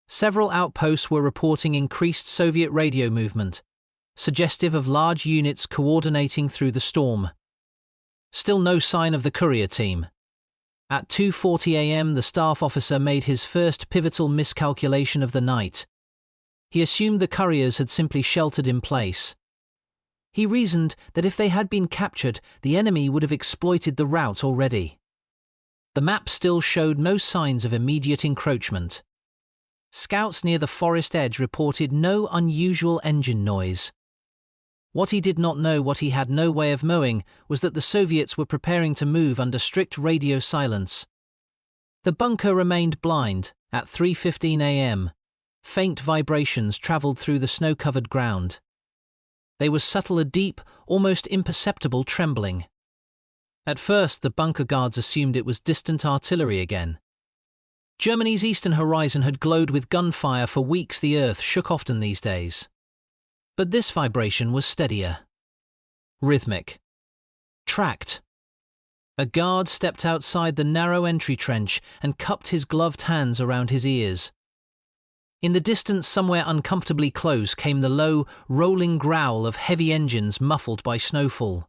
Several outposts were reporting increased Soviet radio movement, suggestive of large units coordinating through the storm. Still no sign of the courier team. At 2:40 a.m., the staff officer made his first pivotal miscalculation of the night. He assumed the couriers had simply sheltered in place. He reasoned that if they had been captured, the enemy would have exploited the route already. The map still showed no signs of immediate encroachment. Scouts near the forest edge reported no unusual engine noise. What he did not know, what he had no way of knowing, was that the Soviets were preparing to move under strict radio silence. The bunker remained blind. At 3:15 a.m., faint vibrations traveled through the snow-covered ground. They were subtle, a deep, almost imperceptible trembling. At first, the bunker guards assumed it was distant artillery again. Germany's eastern horizon had glowed with gunfire for weeks. The earth shook often these days. But this vibration was steadier. Rhythmic. Tracked. A guard stepped outside the narrow entry trench and cupped his gloved hands around his ears. In the distance, somewhere uncomfortably close, came the low, rolling growl of heavy engines muffled by snowfall.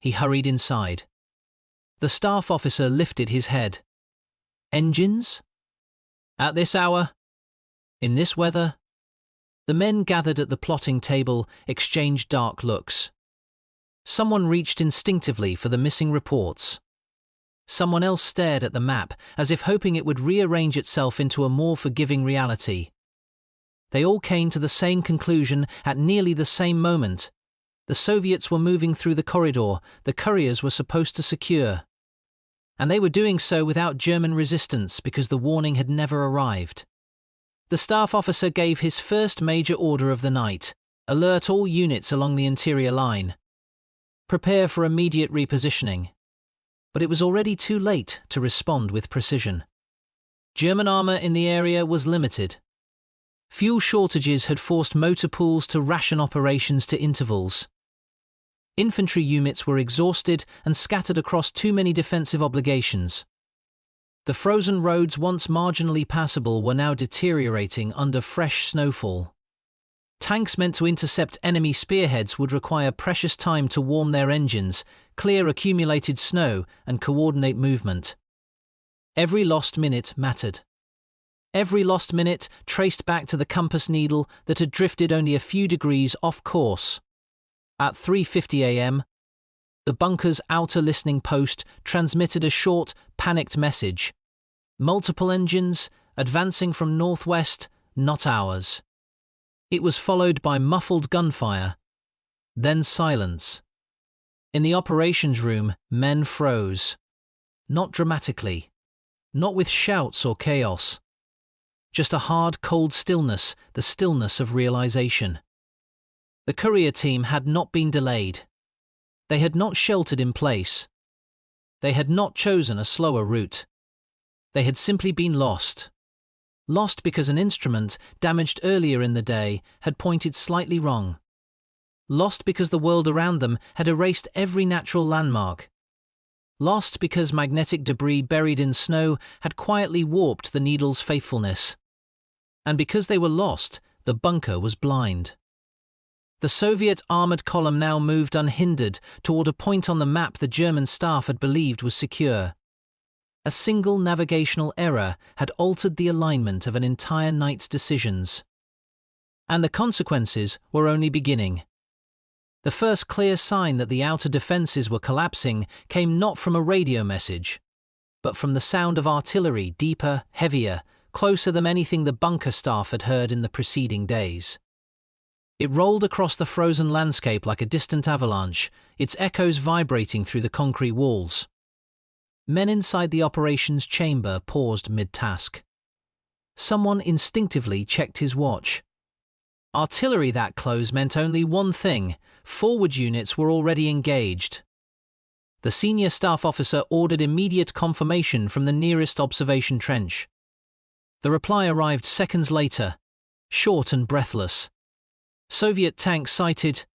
He hurried inside. The staff officer lifted his head. Engines? At this hour? In this weather? The men gathered at the plotting table exchanged dark looks. Someone reached instinctively for the missing reports. Someone else stared at the map, as if hoping it would rearrange itself into a more forgiving reality. They all came to the same conclusion at nearly the same moment. The Soviets were moving through the corridor the couriers were supposed to secure. And they were doing so without German resistance because the warning had never arrived. The staff officer gave his first major order of the night. Alert all units along the interior line. Prepare for immediate repositioning. But it was already too late to respond with precision. German armor in the area was limited. Fuel shortages had forced motor pools to ration operations to intervals. Infantry units were exhausted and scattered across too many defensive obligations. The frozen roads, once marginally passable, were now deteriorating under fresh snowfall. Tanks meant to intercept enemy spearheads would require precious time to warm their engines, clear accumulated snow, and coordinate movement. Every lost minute mattered. Every lost minute traced back to the compass needle that had drifted only a few degrees off course. At 3:50 a.m., the bunker's outer listening post transmitted a short, panicked message. Multiple engines, advancing from northwest, not ours. It was followed by muffled gunfire, then silence. In the operations room, men froze. Not dramatically, not with shouts or chaos. Just a hard, cold stillness, the stillness of realization. The courier team had not been delayed. They had not sheltered in place. They had not chosen a slower route. They had simply been lost. Lost because an instrument, damaged earlier in the day, had pointed slightly wrong. Lost because the world around them had erased every natural landmark. Lost because magnetic debris buried in snow had quietly warped the needle's faithfulness. And because they were lost, the bunker was blind. The Soviet armored column now moved unhindered toward a point on the map the German staff had believed was secure. A single navigational error had altered the alignment of an entire night's decisions. And the consequences were only beginning. The first clear sign that the outer defenses were collapsing came not from a radio message, but from the sound of artillery, deeper, heavier, closer than anything the bunker staff had heard in the preceding days. It rolled across the frozen landscape like a distant avalanche, its echoes vibrating through the concrete walls. Men inside the operations chamber paused mid-task. Someone instinctively checked his watch. Artillery that close meant only one thing: forward units were already engaged. The senior staff officer ordered immediate confirmation from the nearest observation trench. The reply arrived seconds later, short and breathless. Soviet tank sighted.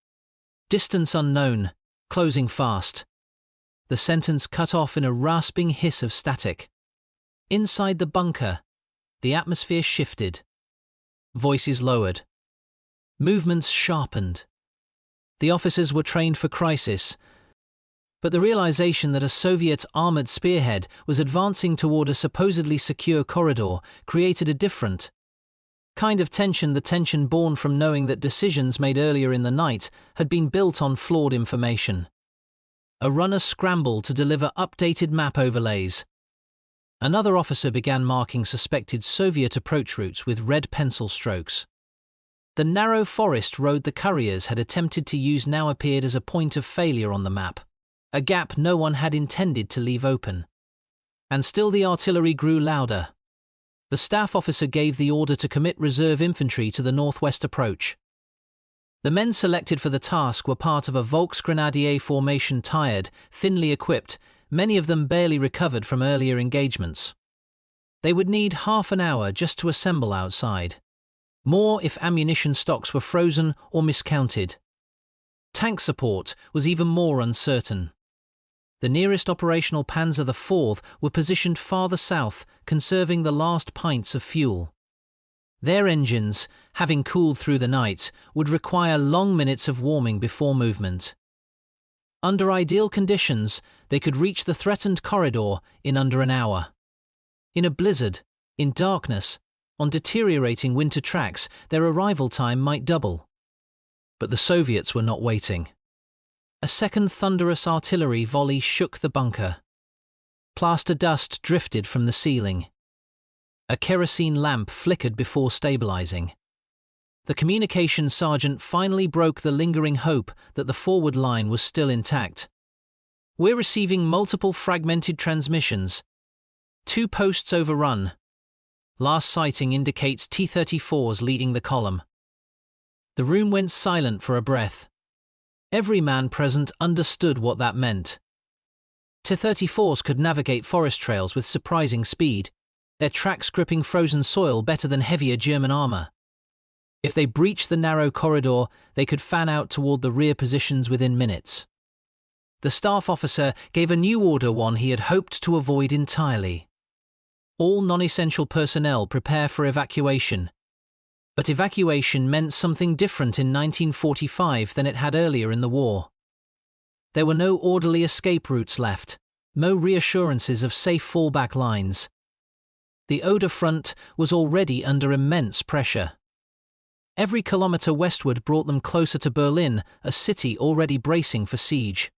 Distance unknown. Closing fast. The sentence cut off in a rasping hiss of static. Inside the bunker, the atmosphere shifted. Voices lowered. Movements sharpened. The officers were trained for crisis, but the realization that a Soviet armored spearhead was advancing toward a supposedly secure corridor created a different kind of tension, the tension born from knowing that decisions made earlier in the night had been built on flawed information. A runner scrambled to deliver updated map overlays. Another officer began marking suspected Soviet approach routes with red pencil strokes. The narrow forest road the couriers had attempted to use now appeared as a point of failure on the map, a gap no one had intended to leave open. And still the artillery grew louder. The staff officer gave the order to commit reserve infantry to the northwest approach. The men selected for the task were part of a Volksgrenadier formation, tired, thinly equipped, many of them barely recovered from earlier engagements. They would need half an hour just to assemble outside. More if ammunition stocks were frozen or miscounted. Tank support was even more uncertain. The nearest operational Panzer IV were positioned farther south, conserving the last pints of fuel. Their engines, having cooled through the night, would require long minutes of warming before movement. Under ideal conditions, they could reach the threatened corridor in under an hour. In a blizzard, in darkness, on deteriorating winter tracks, their arrival time might double. But the Soviets were not waiting. A second thunderous artillery volley shook the bunker. Plaster dust drifted from the ceiling. A kerosene lamp flickered before stabilizing. The communications sergeant finally broke the lingering hope that the forward line was still intact. "We're receiving multiple fragmented transmissions. 2 posts overrun. Last sighting indicates T-34s leading the column." The room went silent for a breath. Every man present understood what that meant. T-34s could navigate forest trails with surprising speed, their tracks gripping frozen soil better than heavier German armor. If they breached the narrow corridor, they could fan out toward the rear positions within minutes. The staff officer gave a new order, one he had hoped to avoid entirely. All non-essential personnel prepare for evacuation. But evacuation meant something different in 1945 than it had earlier in the war. There were no orderly escape routes left, no reassurances of safe fallback lines. The Oder front was already under immense pressure. Every kilometer westward brought them closer to Berlin, a city already bracing for siege.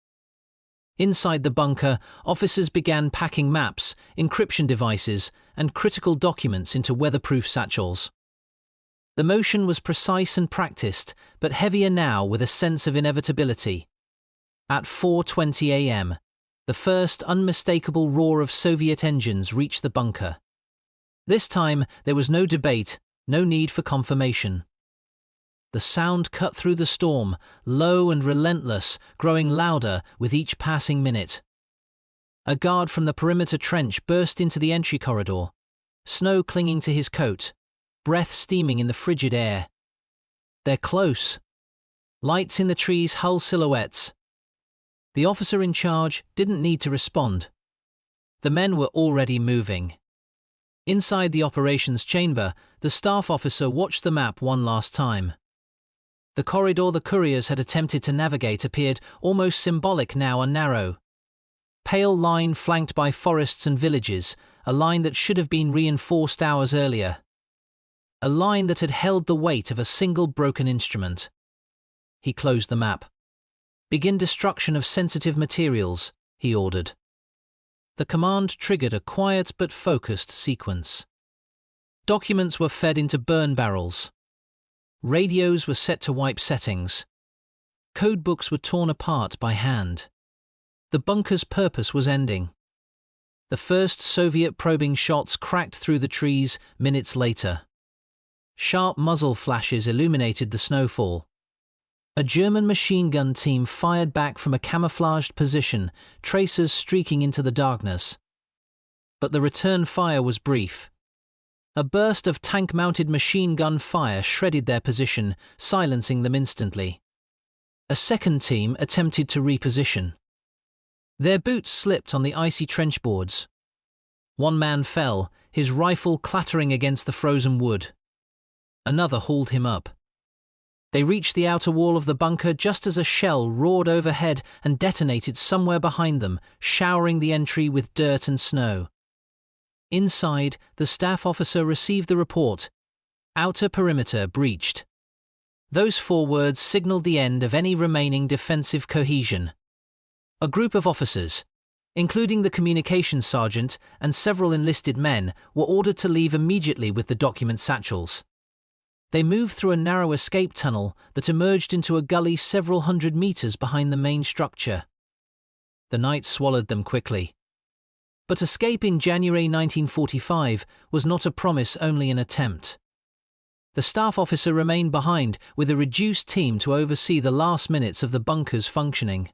Inside the bunker, officers began packing maps, encryption devices, and critical documents into weatherproof satchels. The motion was precise and practiced, but heavier now with a sense of inevitability. At 4:20 a.m., the first unmistakable roar of Soviet engines reached the bunker. This time, there was no debate, no need for confirmation. The sound cut through the storm, low and relentless, growing louder with each passing minute. A guard from the perimeter trench burst into the entry corridor, snow clinging to his coat, breath steaming in the frigid air. They're close. Lights in the trees, hull silhouettes. The officer in charge didn't need to respond. The men were already moving. Inside the operations chamber, the staff officer watched the map one last time. The corridor the couriers had attempted to navigate appeared almost symbolic now, a narrow, pale line flanked by forests and villages, a line that should have been reinforced hours earlier. A line that had held the weight of a single broken instrument. He closed the map. "Begin destruction of sensitive materials," he ordered. The command triggered a quiet but focused sequence. Documents were fed into burn barrels. Radios were set to wipe settings. Codebooks were torn apart by hand. The bunker's purpose was ending. The first Soviet probing shots cracked through the trees minutes later. Sharp muzzle flashes illuminated the snowfall. A German machine gun team fired back from a camouflaged position, tracers streaking into the darkness. But the return fire was brief. A burst of tank-mounted machine gun fire shredded their position, silencing them instantly. A second team attempted to reposition. Their boots slipped on the icy trench boards. One man fell, his rifle clattering against the frozen wood. Another hauled him up. They reached the outer wall of the bunker just as a shell roared overhead and detonated somewhere behind them, showering the entry with dirt and snow. Inside, the staff officer received the report: outer perimeter breached. Those 4 words signaled the end of any remaining defensive cohesion. A group of officers, including the communications sergeant and several enlisted men, were ordered to leave immediately with the document satchels. They moved through a narrow escape tunnel that emerged into a gully several hundred meters behind the main structure. The night swallowed them quickly. But escape in January 1945 was not a promise, only an attempt. The staff officer remained behind with a reduced team to oversee the last minutes of the bunker's functioning.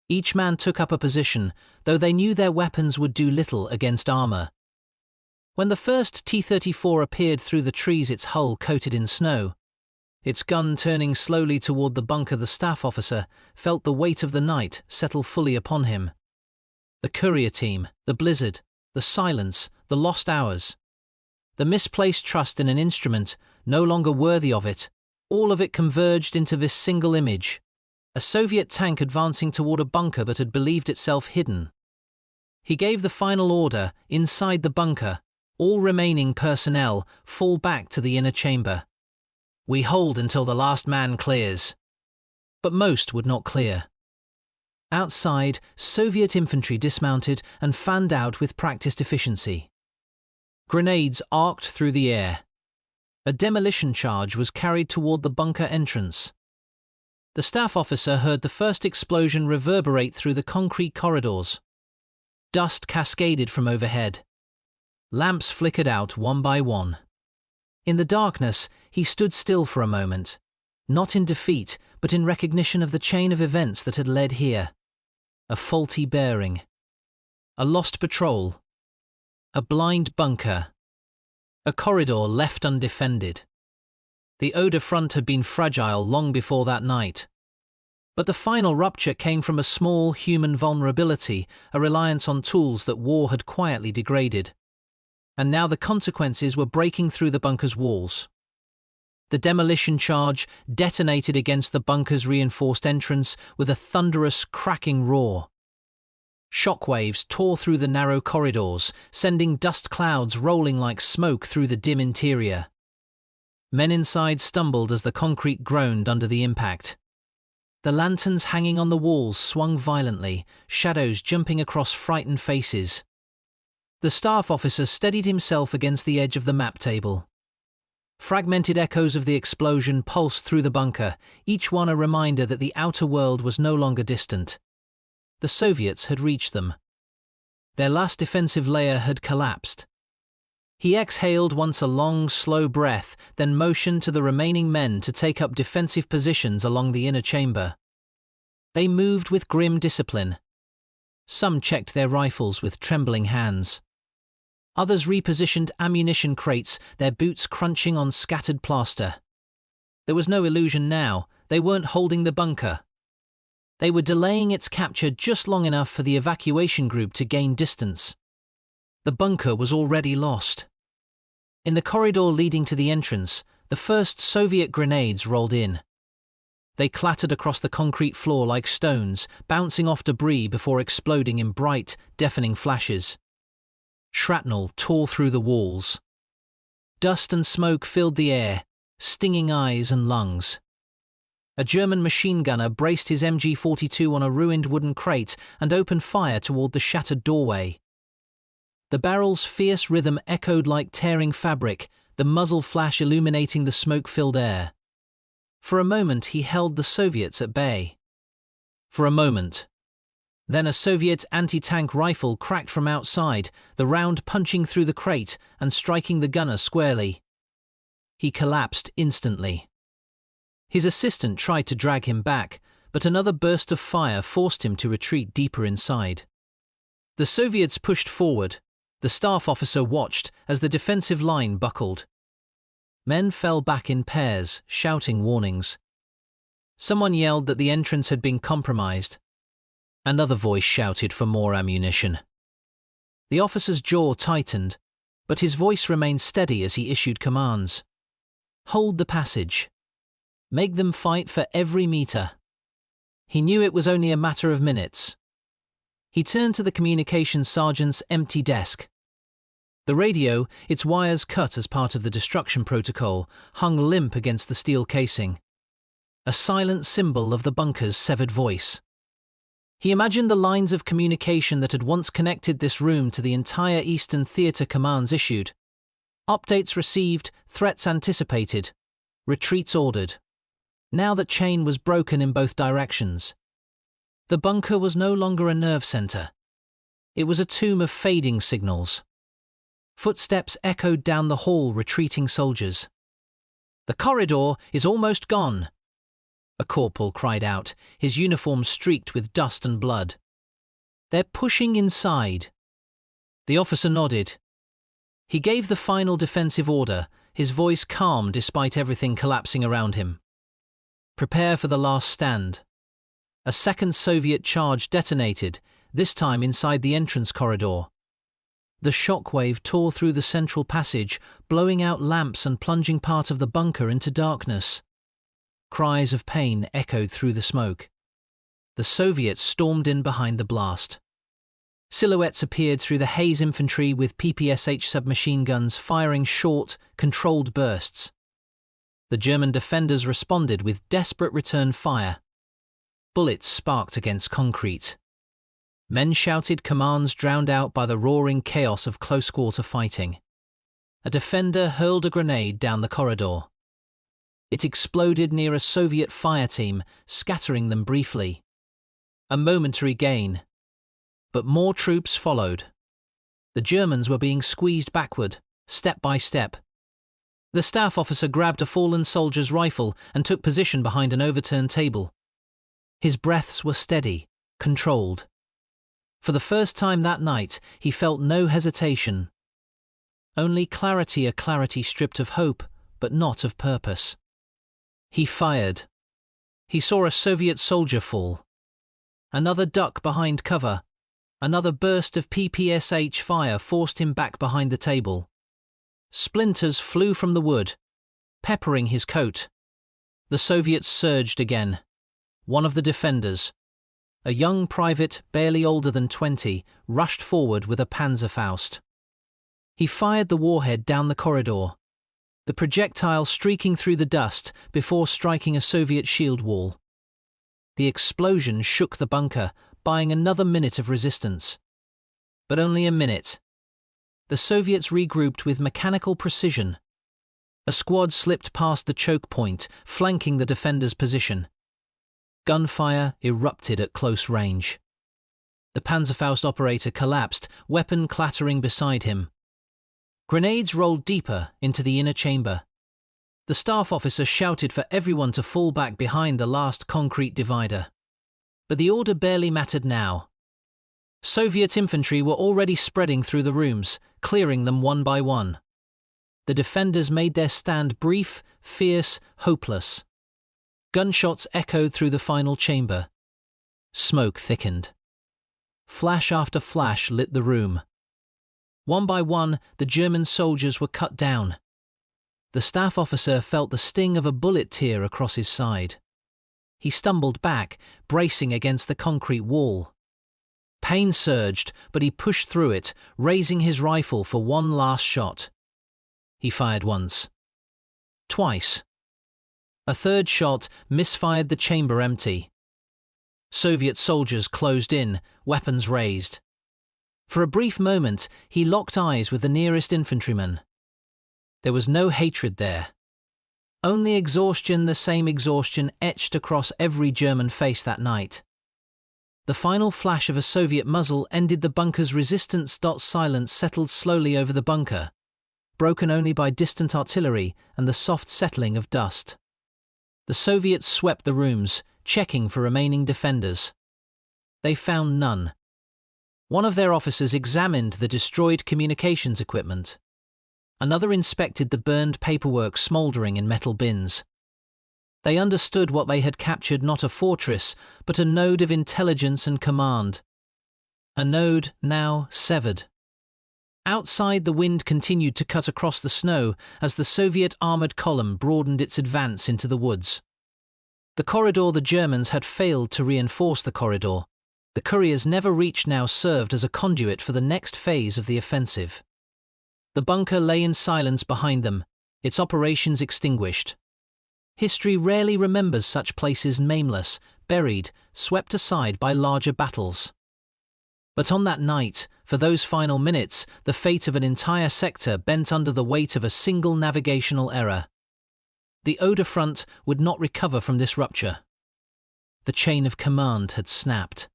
Each man took up a position, though they knew their weapons would do little against armor. When the first T-34 appeared through the trees, its hull coated in snow, its gun turning slowly toward the bunker, the staff officer felt the weight of the night settle fully upon him. The courier team, the blizzard, the silence, the lost hours. The misplaced trust in an instrument no longer worthy of it, all of it converged into this single image. A Soviet tank advancing toward a bunker that had believed itself hidden. He gave the final order: inside the bunker, all remaining personnel fall back to the inner chamber. We hold until the last man clears. But most would not clear. Outside, Soviet infantry dismounted and fanned out with practiced efficiency. Grenades arced through the air. A demolition charge was carried toward the bunker entrance. The staff officer heard the first explosion reverberate through the concrete corridors. Dust cascaded from overhead. Lamps flickered out one by one. In the darkness, he stood still for a moment, not in defeat, but in recognition of the chain of events that had led here. A faulty bearing, A lost patrol. A blind bunker. A corridor left undefended. The Oder front had been fragile long before that night. But the final rupture came from a small human vulnerability, a reliance on tools that war had quietly degraded. And now the consequences were breaking through the bunker's walls. The demolition charge detonated against the bunker's reinforced entrance with a thunderous, cracking roar. Shockwaves tore through the narrow corridors, sending dust clouds rolling like smoke through the dim interior. Men inside stumbled as the concrete groaned under the impact. The lanterns hanging on the walls swung violently, shadows jumping across frightened faces. The staff officer steadied himself against the edge of the map table. Fragmented echoes of the explosion pulsed through the bunker, each one a reminder that the outer world was no longer distant. The Soviets had reached them. Their last defensive layer had collapsed. He exhaled once a long, slow breath, then motioned to the remaining men to take up defensive positions along the inner chamber. They moved with grim discipline. Some checked their rifles with trembling hands. Others repositioned ammunition crates, their boots crunching on scattered plaster. There was no illusion now. They weren't holding the bunker. They were delaying its capture just long enough for the evacuation group to gain distance. The bunker was already lost. In the corridor leading to the entrance, the first Soviet grenades rolled in. They clattered across the concrete floor like stones, bouncing off debris before exploding in bright, deafening flashes. Shrapnel tore through the walls. Dust and smoke filled the air, stinging eyes and lungs. A German machine gunner braced his MG-42 on a ruined wooden crate and opened fire toward the shattered doorway. The barrel's fierce rhythm echoed like tearing fabric, the muzzle flash illuminating the smoke-filled air. For a moment he held the Soviets at bay. For a moment. Then a Soviet anti-tank rifle cracked from outside, the round punching through the crate and striking the gunner squarely. He collapsed instantly. His assistant tried to drag him back, but another burst of fire forced him to retreat deeper inside. The Soviets pushed forward. The staff officer watched as the defensive line buckled. Men fell back in pairs, shouting warnings. Someone yelled that the entrance had been compromised. Another voice shouted for more ammunition. The officer's jaw tightened, but his voice remained steady as he issued commands. Hold the passage. Make them fight for every meter. He knew it was only a matter of minutes. He turned to the communications sergeant's empty desk. The radio, its wires cut as part of the destruction protocol, hung limp against the steel casing. A silent symbol of the bunker's severed voice. He imagined the lines of communication that had once connected this room to the entire Eastern Theater commands issued. Updates received, threats anticipated, retreats ordered. Now that chain was broken in both directions. The bunker was no longer a nerve center. It was a tomb of fading signals. Footsteps echoed down the hall, retreating soldiers. The corridor is almost gone, a corporal cried out, his uniform streaked with dust and blood. They're pushing inside. The officer nodded. He gave the final defensive order, his voice calm despite everything collapsing around him. Prepare for the last stand. A second Soviet charge detonated, this time inside the entrance corridor. The shockwave tore through the central passage, blowing out lamps and plunging part of the bunker into darkness. Cries of pain echoed through the smoke. The Soviets stormed in behind the blast. Silhouettes appeared through the haze infantry with PPSH submachine guns firing short, controlled bursts. The German defenders responded with desperate return fire. Bullets sparked against concrete. Men shouted commands drowned out by the roaring chaos of close-quarter fighting. A defender hurled a grenade down the corridor. It exploded near a Soviet fire team, scattering them briefly. A momentary gain. But more troops followed. The Germans were being squeezed backward, step by step. The staff officer grabbed a fallen soldier's rifle and took position behind an overturned table. His breaths were steady, controlled. For the first time that night, he felt no hesitation. Only clarity, a clarity stripped of hope, but not of purpose. He fired. He saw a Soviet soldier fall. Another duck behind cover. Another burst of PPSH fire forced him back behind the table. Splinters flew from the wood, peppering his coat. The Soviets surged again. One of the defenders, a young private barely older than 20, rushed forward with a Panzerfaust. He fired the warhead down the corridor, the projectile streaking through the dust before striking a Soviet shield wall. The explosion shook the bunker, buying another minute of resistance. But only a minute. The Soviets regrouped with mechanical precision. A squad slipped past the choke point, flanking the defenders' position. Gunfire erupted at close range. The Panzerfaust operator collapsed, weapon clattering beside him. Grenades rolled deeper into the inner chamber. The staff officer shouted for everyone to fall back behind the last concrete divider. But the order barely mattered now. Soviet infantry were already spreading through the rooms, clearing them one by one. The defenders made their stand brief, fierce, hopeless. Gunshots echoed through the final chamber. Smoke thickened. Flash after flash lit the room. One by one, the German soldiers were cut down. The staff officer felt the sting of a bullet tear across his side. He stumbled back, bracing against the concrete wall. Pain surged, but he pushed through it, raising his rifle for one last shot. He fired once. Twice. A third shot misfired, the chamber empty. Soviet soldiers closed in, weapons raised. For a brief moment, he locked eyes with the nearest infantryman. There was no hatred there. Only exhaustion, the same exhaustion etched across every German face that night. The final flash of a Soviet muzzle ended the bunker's resistance. Silence settled slowly over the bunker, broken only by distant artillery and the soft settling of dust. The Soviets swept the rooms, checking for remaining defenders. They found none. One of their officers examined the destroyed communications equipment. Another inspected the burned paperwork smoldering in metal bins. They understood what they had captured: not a fortress, but a node of intelligence and command. A node now severed. Outside, the wind continued to cut across the snow as the Soviet armored column broadened its advance into the woods. The corridor, the Germans had failed to reinforce the corridor. The couriers never reached now served as a conduit for the next phase of the offensive. The bunker lay in silence behind them, its operations extinguished. History rarely remembers such places nameless, buried, swept aside by larger battles. But on that night, for those final minutes, the fate of an entire sector bent under the weight of a single navigational error. The Oder front would not recover from this rupture. The chain of command had snapped.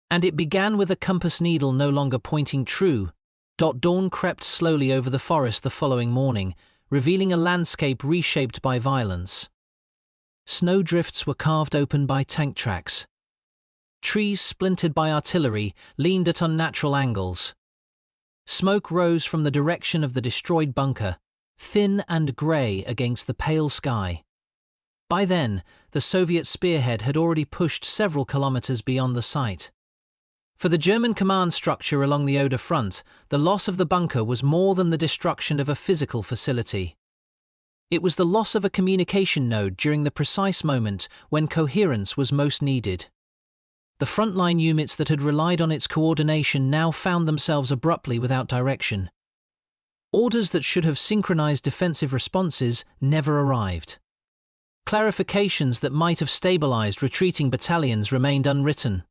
And it began with a compass needle no longer pointing true. Dawn crept slowly over the forest the following morning, revealing a landscape reshaped by violence. Snowdrifts were carved open by tank tracks. Trees splintered by artillery leaned at unnatural angles. Smoke rose from the direction of the destroyed bunker, thin and grey against the pale sky. By then, the Soviet spearhead had already pushed several kilometers beyond the site. For the German command structure along the Oder front, the loss of the bunker was more than the destruction of a physical facility. It was the loss of a communication node during the precise moment when coherence was most needed. The frontline units that had relied on its coordination now found themselves abruptly without direction. Orders that should have synchronized defensive responses never arrived. Clarifications that might have stabilized retreating battalions remained unwritten.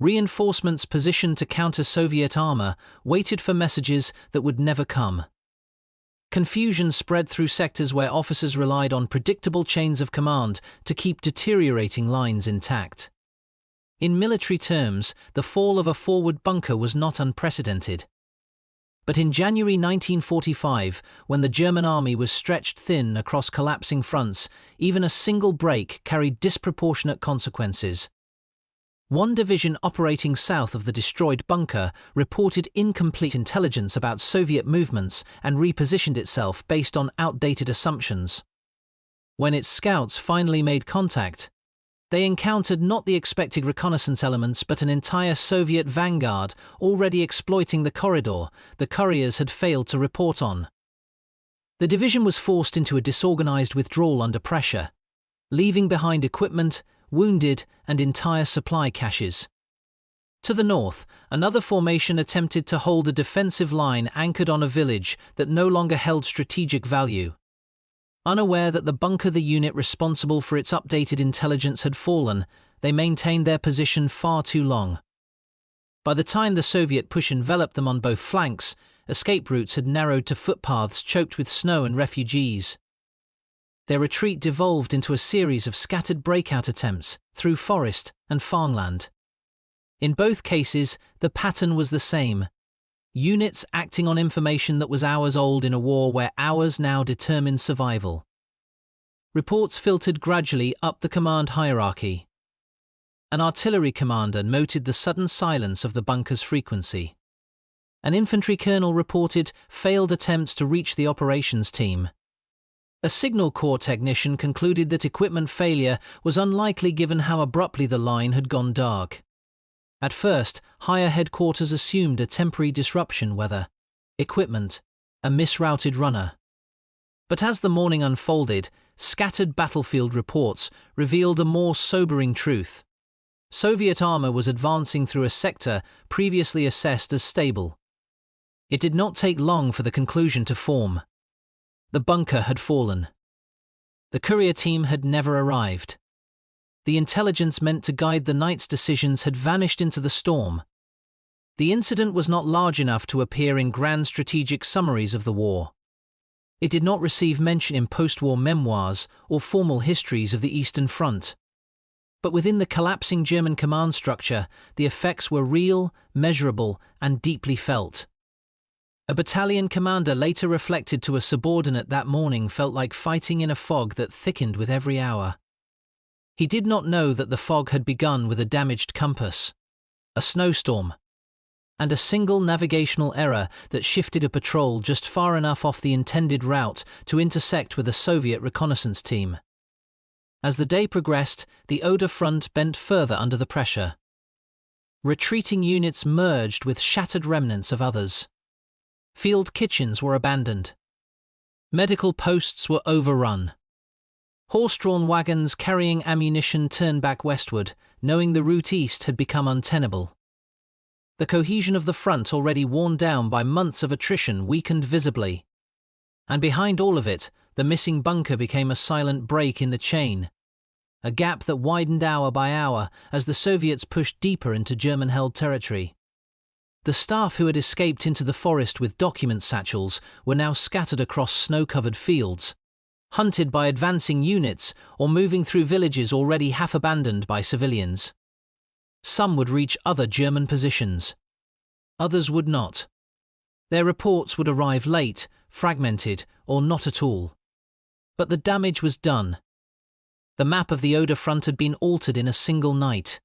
Reinforcements positioned to counter Soviet armor waited for messages that would never come. Confusion spread through sectors where officers relied on predictable chains of command to keep deteriorating lines intact. In military terms, the fall of a forward bunker was not unprecedented. But in January 1945, when the German army was stretched thin across collapsing fronts, even a single break carried disproportionate consequences. One division operating south of the destroyed bunker reported incomplete intelligence about Soviet movements and repositioned itself based on outdated assumptions. When its scouts finally made contact, they encountered not the expected reconnaissance elements but an entire Soviet vanguard already exploiting the corridor the couriers had failed to report on. The division was forced into a disorganized withdrawal under pressure, leaving behind equipment, wounded, and entire supply caches. To the north, another formation attempted to hold a defensive line anchored on a village that no longer held strategic value. Unaware that the bunker the unit responsible for its updated intelligence had fallen, they maintained their position far too long. By the time the Soviet push enveloped them on both flanks, escape routes had narrowed to footpaths choked with snow and refugees. Their retreat devolved into a series of scattered breakout attempts through forest and farmland. In both cases, the pattern was the same. Units acting on information that was hours old in a war where hours now determined survival. Reports filtered gradually up the command hierarchy. An artillery commander noted the sudden silence of the bunker's frequency. An infantry colonel reported failed attempts to reach the operations team. A signal corps technician concluded that equipment failure was unlikely given how abruptly the line had gone dark. At first, higher headquarters assumed a temporary disruption, whether equipment, a misrouted runner. But as the morning unfolded, scattered battlefield reports revealed a more sobering truth. Soviet armor was advancing through a sector previously assessed as stable. It did not take long for the conclusion to form. The bunker had fallen. The courier team had never arrived. The intelligence meant to guide the night's decisions had vanished into the storm. The incident was not large enough to appear in grand strategic summaries of the war. It did not receive mention in post-war memoirs or formal histories of the Eastern Front. But within the collapsing German command structure, the effects were real, measurable, and deeply felt. A battalion commander later reflected to a subordinate that morning felt like fighting in a fog that thickened with every hour. He did not know that the fog had begun with a damaged compass, a snowstorm, and a single navigational error that shifted a patrol just far enough off the intended route to intersect with a Soviet reconnaissance team. As the day progressed, the Oder front bent further under the pressure. Retreating units merged with shattered remnants of others. Field kitchens were abandoned. Medical posts were overrun. Horse-drawn wagons carrying ammunition turned back westward, knowing the route east had become untenable. The cohesion of the front, already worn down by months of attrition, weakened visibly. And behind all of it, the missing bunker became a silent break in the chain, a gap that widened hour by hour as the Soviets pushed deeper into German-held territory. The staff who had escaped into the forest with document satchels were now scattered across snow-covered fields, hunted by advancing units or moving through villages already half abandoned by civilians. Some would reach other German positions. Others would not. Their reports would arrive late, fragmented, or not at all. But the damage was done. The map of the Oder front had been altered in a single night.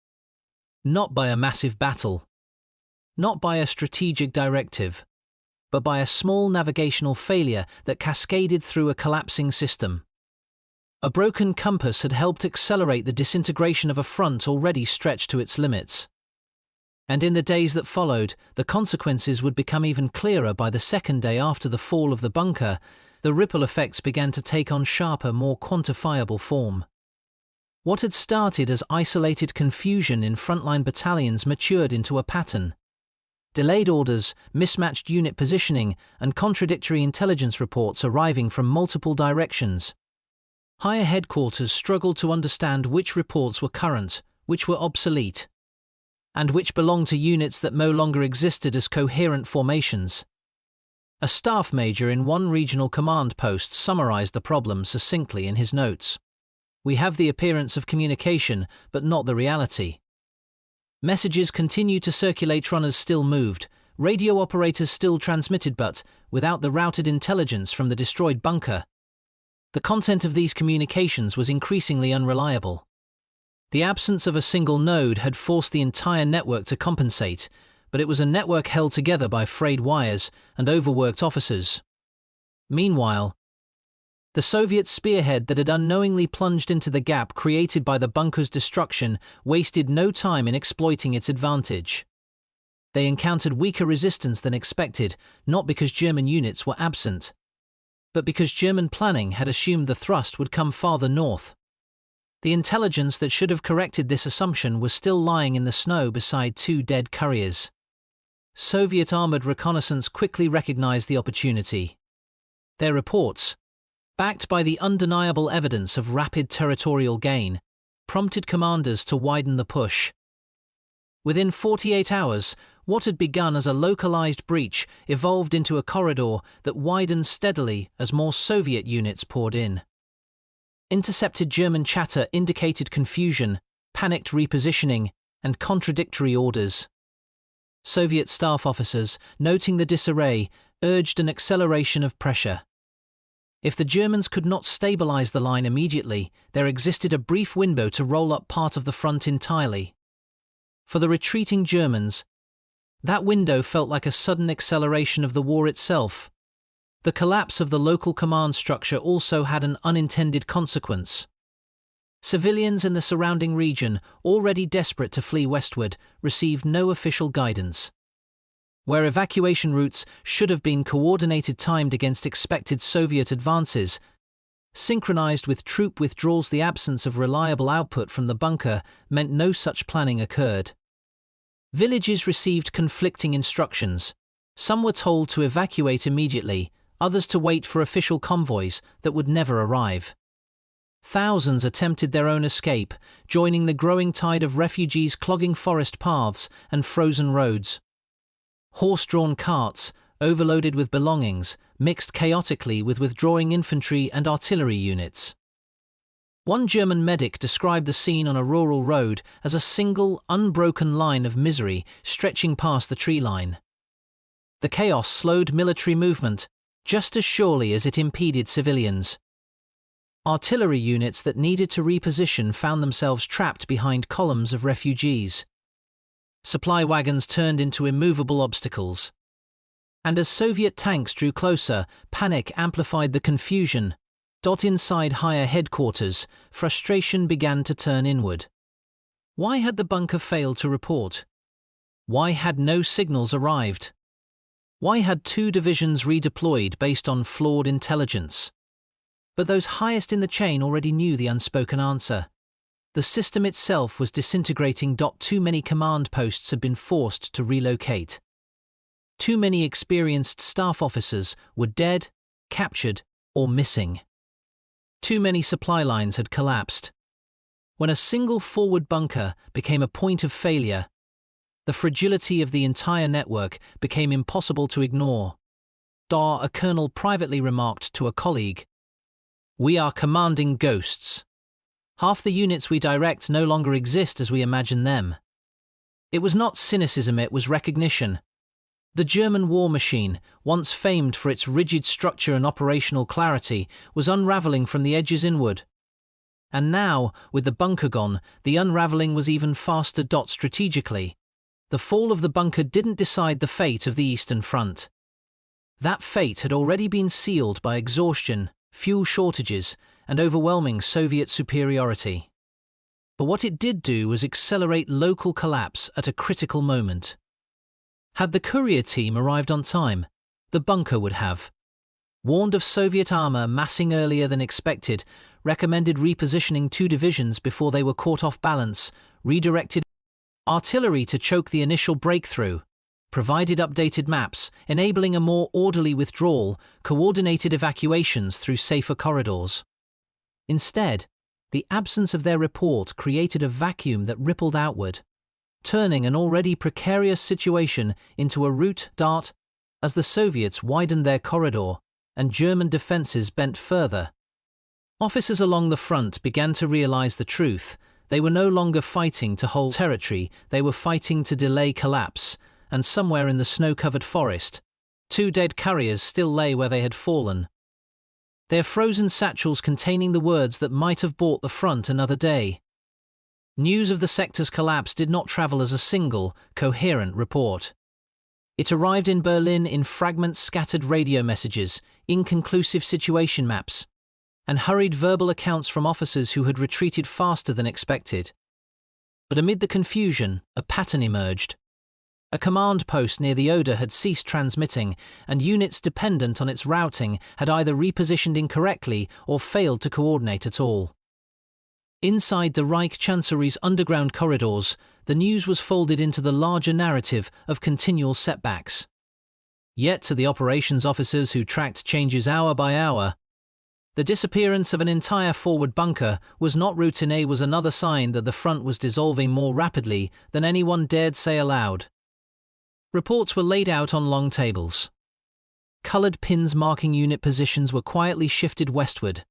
Not by a massive battle. Not by a strategic directive, but by a small navigational failure that cascaded through a collapsing system. A broken compass had helped accelerate the disintegration of a front already stretched to its limits. And in the days that followed, the consequences would become even clearer. By the second day after the fall of the bunker, the ripple effects began to take on sharper, more quantifiable form. What had started as isolated confusion in frontline battalions matured into a pattern. Delayed orders, mismatched unit positioning, and contradictory intelligence reports arriving from multiple directions. Higher headquarters struggled to understand which reports were current, which were obsolete, and which belonged to units that no longer existed as coherent formations. A staff major in one regional command post summarized the problem succinctly in his notes. "We have the appearance of communication, but not the reality. Messages continued to circulate, runners still moved, radio operators still transmitted, but without the routed intelligence from the destroyed bunker. The content of these communications was increasingly unreliable. The absence of a single node had forced the entire network to compensate, but it was a network held together by frayed wires and overworked officers. Meanwhile, the Soviet spearhead that had unknowingly plunged into the gap created by the bunker's destruction wasted no time in exploiting its advantage. They encountered weaker resistance than expected, not because German units were absent, but because German planning had assumed the thrust would come farther north. The intelligence that should have corrected this assumption was still lying in the snow beside two dead couriers. Soviet armored reconnaissance quickly recognized the opportunity. Their reports, backed by the undeniable evidence of rapid territorial gain, prompted commanders to widen the push. Within 48 hours, what had begun as a localized breach evolved into a corridor that widened steadily as more Soviet units poured in. Intercepted German chatter indicated confusion, panicked repositioning, and contradictory orders. Soviet staff officers, noting the disarray, urged an acceleration of pressure. If the Germans could not stabilize the line immediately, there existed a brief window to roll up part of the front entirely. For the retreating Germans, that window felt like a sudden acceleration of the war itself. The collapse of the local command structure also had an unintended consequence. Civilians in the surrounding region, already desperate to flee westward, received no official guidance. Where evacuation routes should have been coordinated timed against expected Soviet advances, synchronized with troop withdrawals, the absence of reliable output from the bunker meant no such planning occurred. Villages received conflicting instructions. Some were told to evacuate immediately, others to wait for official convoys that would never arrive. Thousands attempted their own escape, joining the growing tide of refugees clogging forest paths and frozen roads. Horse-drawn carts, overloaded with belongings, mixed chaotically with withdrawing infantry and artillery units. One German medic described the scene on a rural road as a single, unbroken line of misery stretching past the tree line. The chaos slowed military movement, just as surely as it impeded civilians. Artillery units that needed to reposition found themselves trapped behind columns of refugees. Supply wagons turned into immovable obstacles. And as Soviet tanks drew closer, panic amplified the confusion. Inside higher headquarters, frustration began to turn inward. Why had the bunker failed to report? Why had no signals arrived? Why had two divisions redeployed based on flawed intelligence? But those highest in the chain already knew the unspoken answer. The system itself was disintegrating. Too many command posts had been forced to relocate. Too many experienced staff officers were dead, captured, or missing. Too many supply lines had collapsed. When a single forward bunker became a point of failure, the fragility of the entire network became impossible to ignore. A colonel privately remarked to a colleague, "We are commanding ghosts. Half the units we direct no longer exist as we imagine them." It was not cynicism, it was recognition. The German war machine, once famed for its rigid structure and operational clarity, was unraveling from the edges inward. And now, with the bunker gone, the unraveling was even faster. Strategically, the fall of the bunker didn't decide the fate of the Eastern Front. That fate had already been sealed by exhaustion, fuel shortages, and overwhelming Soviet superiority. But what it did do was accelerate local collapse at a critical moment. Had the courier team arrived on time, the bunker would have. Warned of Soviet armor massing earlier than expected, recommended repositioning two divisions before they were caught off balance, redirected artillery to choke the initial breakthrough, provided updated maps, enabling a more orderly withdrawal, coordinated evacuations through safer corridors. Instead, the absence of their report created a vacuum that rippled outward, turning an already precarious situation into a rout dart as the Soviets widened their corridor and German defenses bent further. Officers along the front began to realize the truth. They were no longer fighting to hold territory, they were fighting to delay collapse, and somewhere in the snow-covered forest, two dead couriers still lay where they had fallen. Their frozen satchels containing the words that might have bought the front another day. News of the sector's collapse did not travel as a single, coherent report. It arrived in Berlin in fragments, scattered radio messages, inconclusive situation maps, and hurried verbal accounts from officers who had retreated faster than expected. But amid the confusion, a pattern emerged. A command post near the Oder had ceased transmitting, and units dependent on its routing had either repositioned incorrectly or failed to coordinate at all. Inside the Reich Chancellery's underground corridors, the news was folded into the larger narrative of continual setbacks. Yet to the operations officers who tracked changes hour by hour, the disappearance of an entire forward bunker was not routine. It was another sign that the front was dissolving more rapidly than anyone dared say aloud. Reports were laid out on long tables. Colored pins marking unit positions were quietly shifted westward.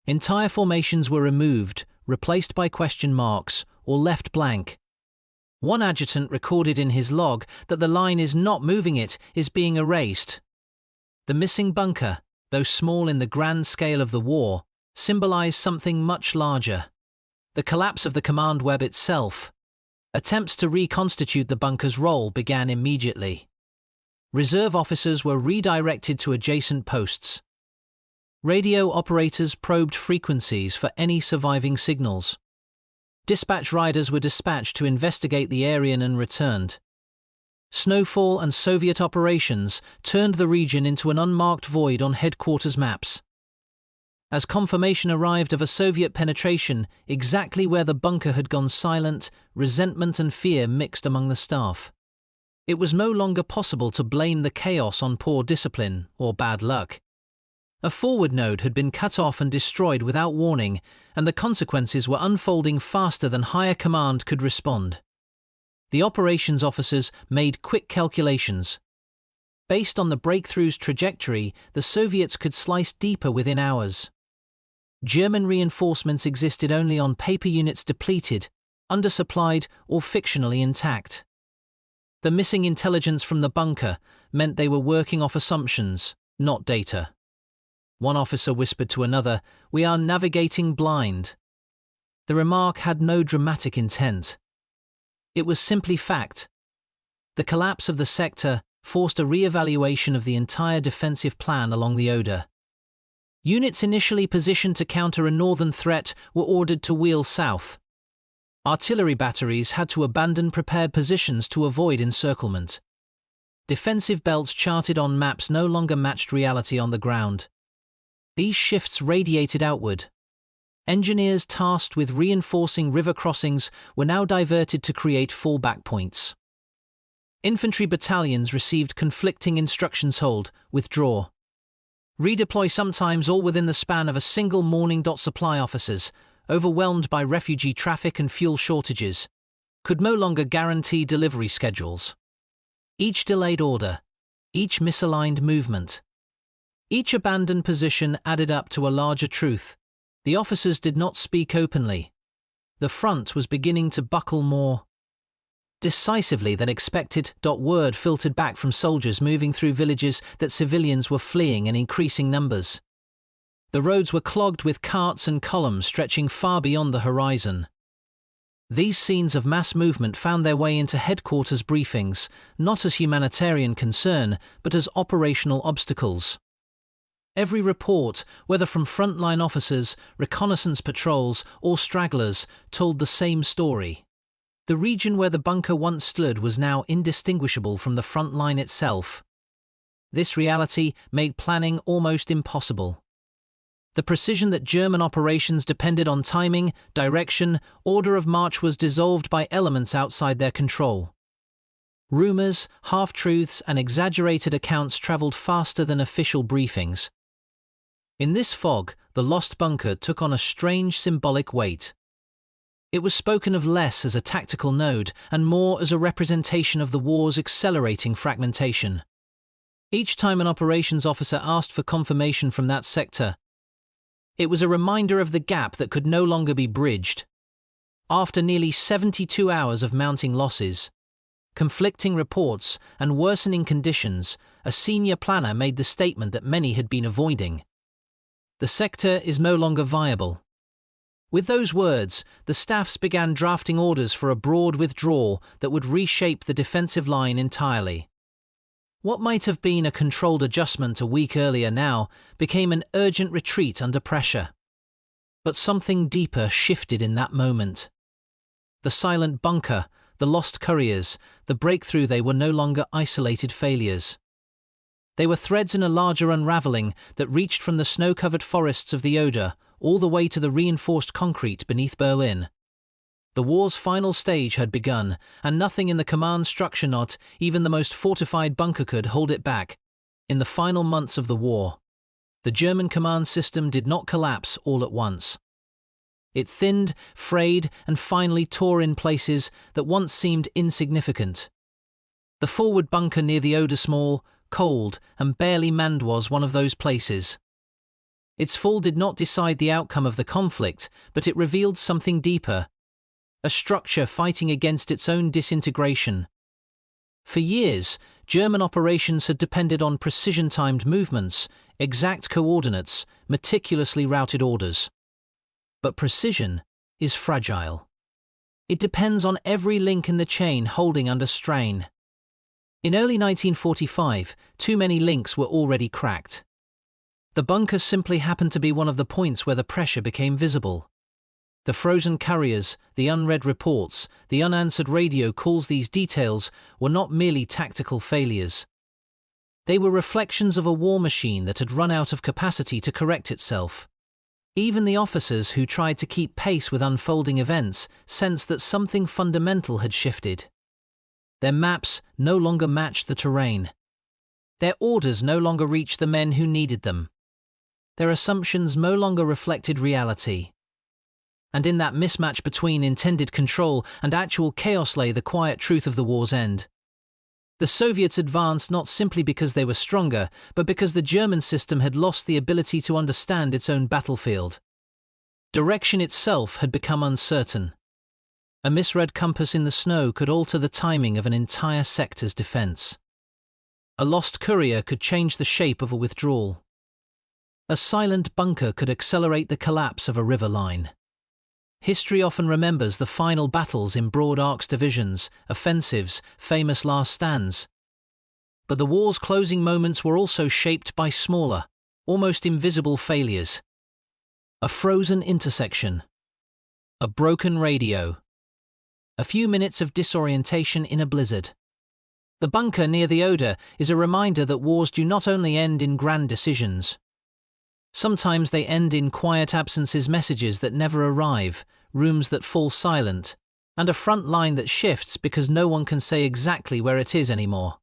Entire formations were removed, replaced by question marks, or left blank. One adjutant recorded in his log that the line is not moving, it is being erased. The missing bunker, though small in the grand scale of the war, symbolized something much larger. The collapse of the command web itself. Attempts to reconstitute the bunker's role began immediately. Reserve officers were redirected to adjacent posts. Radio operators probed frequencies for any surviving signals. Dispatch riders were dispatched to investigate the area and returned. Snowfall and Soviet operations turned the region into an unmarked void on headquarters maps. As confirmation arrived of a Soviet penetration exactly where the bunker had gone silent, resentment and fear mixed among the staff. It was no longer possible to blame the chaos on poor discipline or bad luck. A forward node had been cut off and destroyed without warning, and the consequences were unfolding faster than higher command could respond. The operations officers made quick calculations. Based on the breakthrough's trajectory, the Soviets could slice deeper within hours. German reinforcements existed only on paper, units depleted, undersupplied, or fictionally intact. The missing intelligence from the bunker meant they were working off assumptions, not data. One officer whispered to another, "We are navigating blind." The remark had no dramatic intent. It was simply fact. The collapse of the sector forced a re-evaluation of the entire defensive plan along the Oder. Units initially positioned to counter a northern threat were ordered to wheel south. Artillery batteries had to abandon prepared positions to avoid encirclement. Defensive belts charted on maps no longer matched reality on the ground. These shifts radiated outward. Engineers tasked with reinforcing river crossings were now diverted to create fallback points. Infantry battalions received conflicting instructions: hold, withdraw, redeploy, sometimes all within the span of a single morning. Supply officers, overwhelmed by refugee traffic and fuel shortages, could no longer guarantee delivery schedules. Each delayed order, each misaligned movement, each abandoned position added up to a larger truth. The officers did not speak openly. The front was beginning to buckle more decisively than expected. Word filtered back from soldiers moving through villages that civilians were fleeing in increasing numbers. The roads were clogged with carts and columns stretching far beyond the horizon. These scenes of mass movement found their way into headquarters briefings, not as humanitarian concern, but as operational obstacles. Every report, whether from frontline officers, reconnaissance patrols, or stragglers, told the same story. The region where the bunker once stood was now indistinguishable from the front line itself. This reality made planning almost impossible. The precision that German operations depended on, timing, direction, order of march, was dissolved by elements outside their control. Rumors, half-truths, and exaggerated accounts traveled faster than official briefings. In this fog, the lost bunker took on a strange symbolic weight. It was spoken of less as a tactical node and more as a representation of the war's accelerating fragmentation. Each time an operations officer asked for confirmation from that sector, it was a reminder of the gap that could no longer be bridged. After nearly 72 hours of mounting losses, conflicting reports, and worsening conditions, a senior planner made the statement that many had been avoiding. The sector is no longer viable. With those words, the staffs began drafting orders for a broad withdrawal that would reshape the defensive line entirely. What might have been a controlled adjustment a week earlier now became an urgent retreat under pressure. But something deeper shifted in that moment. The silent bunker, the lost couriers, the breakthrough, they were no longer isolated failures. They were threads in a larger unraveling that reached from the snow-covered forests of the Oder all the way to the reinforced concrete beneath Berlin. The war's final stage had begun, and nothing in the command structure, not even the most fortified bunker, could hold it back. In the final months of the war, the German command system did not collapse all at once. It thinned, frayed, and finally tore in places that once seemed insignificant. The forward bunker near the Oder, small, cold, and barely manned, was one of those places. Its fall did not decide the outcome of the conflict, but it revealed something deeper, a structure fighting against its own disintegration. For years, German operations had depended on precision-timed movements, exact coordinates, meticulously routed orders. But precision is fragile. It depends on every link in the chain holding under strain. In early 1945, too many links were already cracked. The bunker simply happened to be one of the points where the pressure became visible. The frozen couriers, the unread reports, the unanswered radio calls, these details were not merely tactical failures. They were reflections of a war machine that had run out of capacity to correct itself. Even the officers who tried to keep pace with unfolding events sensed that something fundamental had shifted. Their maps no longer matched the terrain. Their orders no longer reached the men who needed them. Their assumptions no longer reflected reality. And in that mismatch between intended control and actual chaos lay the quiet truth of the war's end. The Soviets advanced not simply because they were stronger, but because the German system had lost the ability to understand its own battlefield. Direction itself had become uncertain. A misread compass in the snow could alter the timing of an entire sector's defense. A lost courier could change the shape of a withdrawal. A silent bunker could accelerate the collapse of a river line. History often remembers the final battles in broad arcs, divisions, offensives, famous last stands. But the war's closing moments were also shaped by smaller, almost invisible failures. A frozen intersection. A broken radio. A few minutes of disorientation in a blizzard. The bunker near the Oder is a reminder that wars do not only end in grand decisions. Sometimes they end in quiet absences, messages that never arrive, rooms that fall silent, and a front line that shifts because no one can say exactly where it is anymore.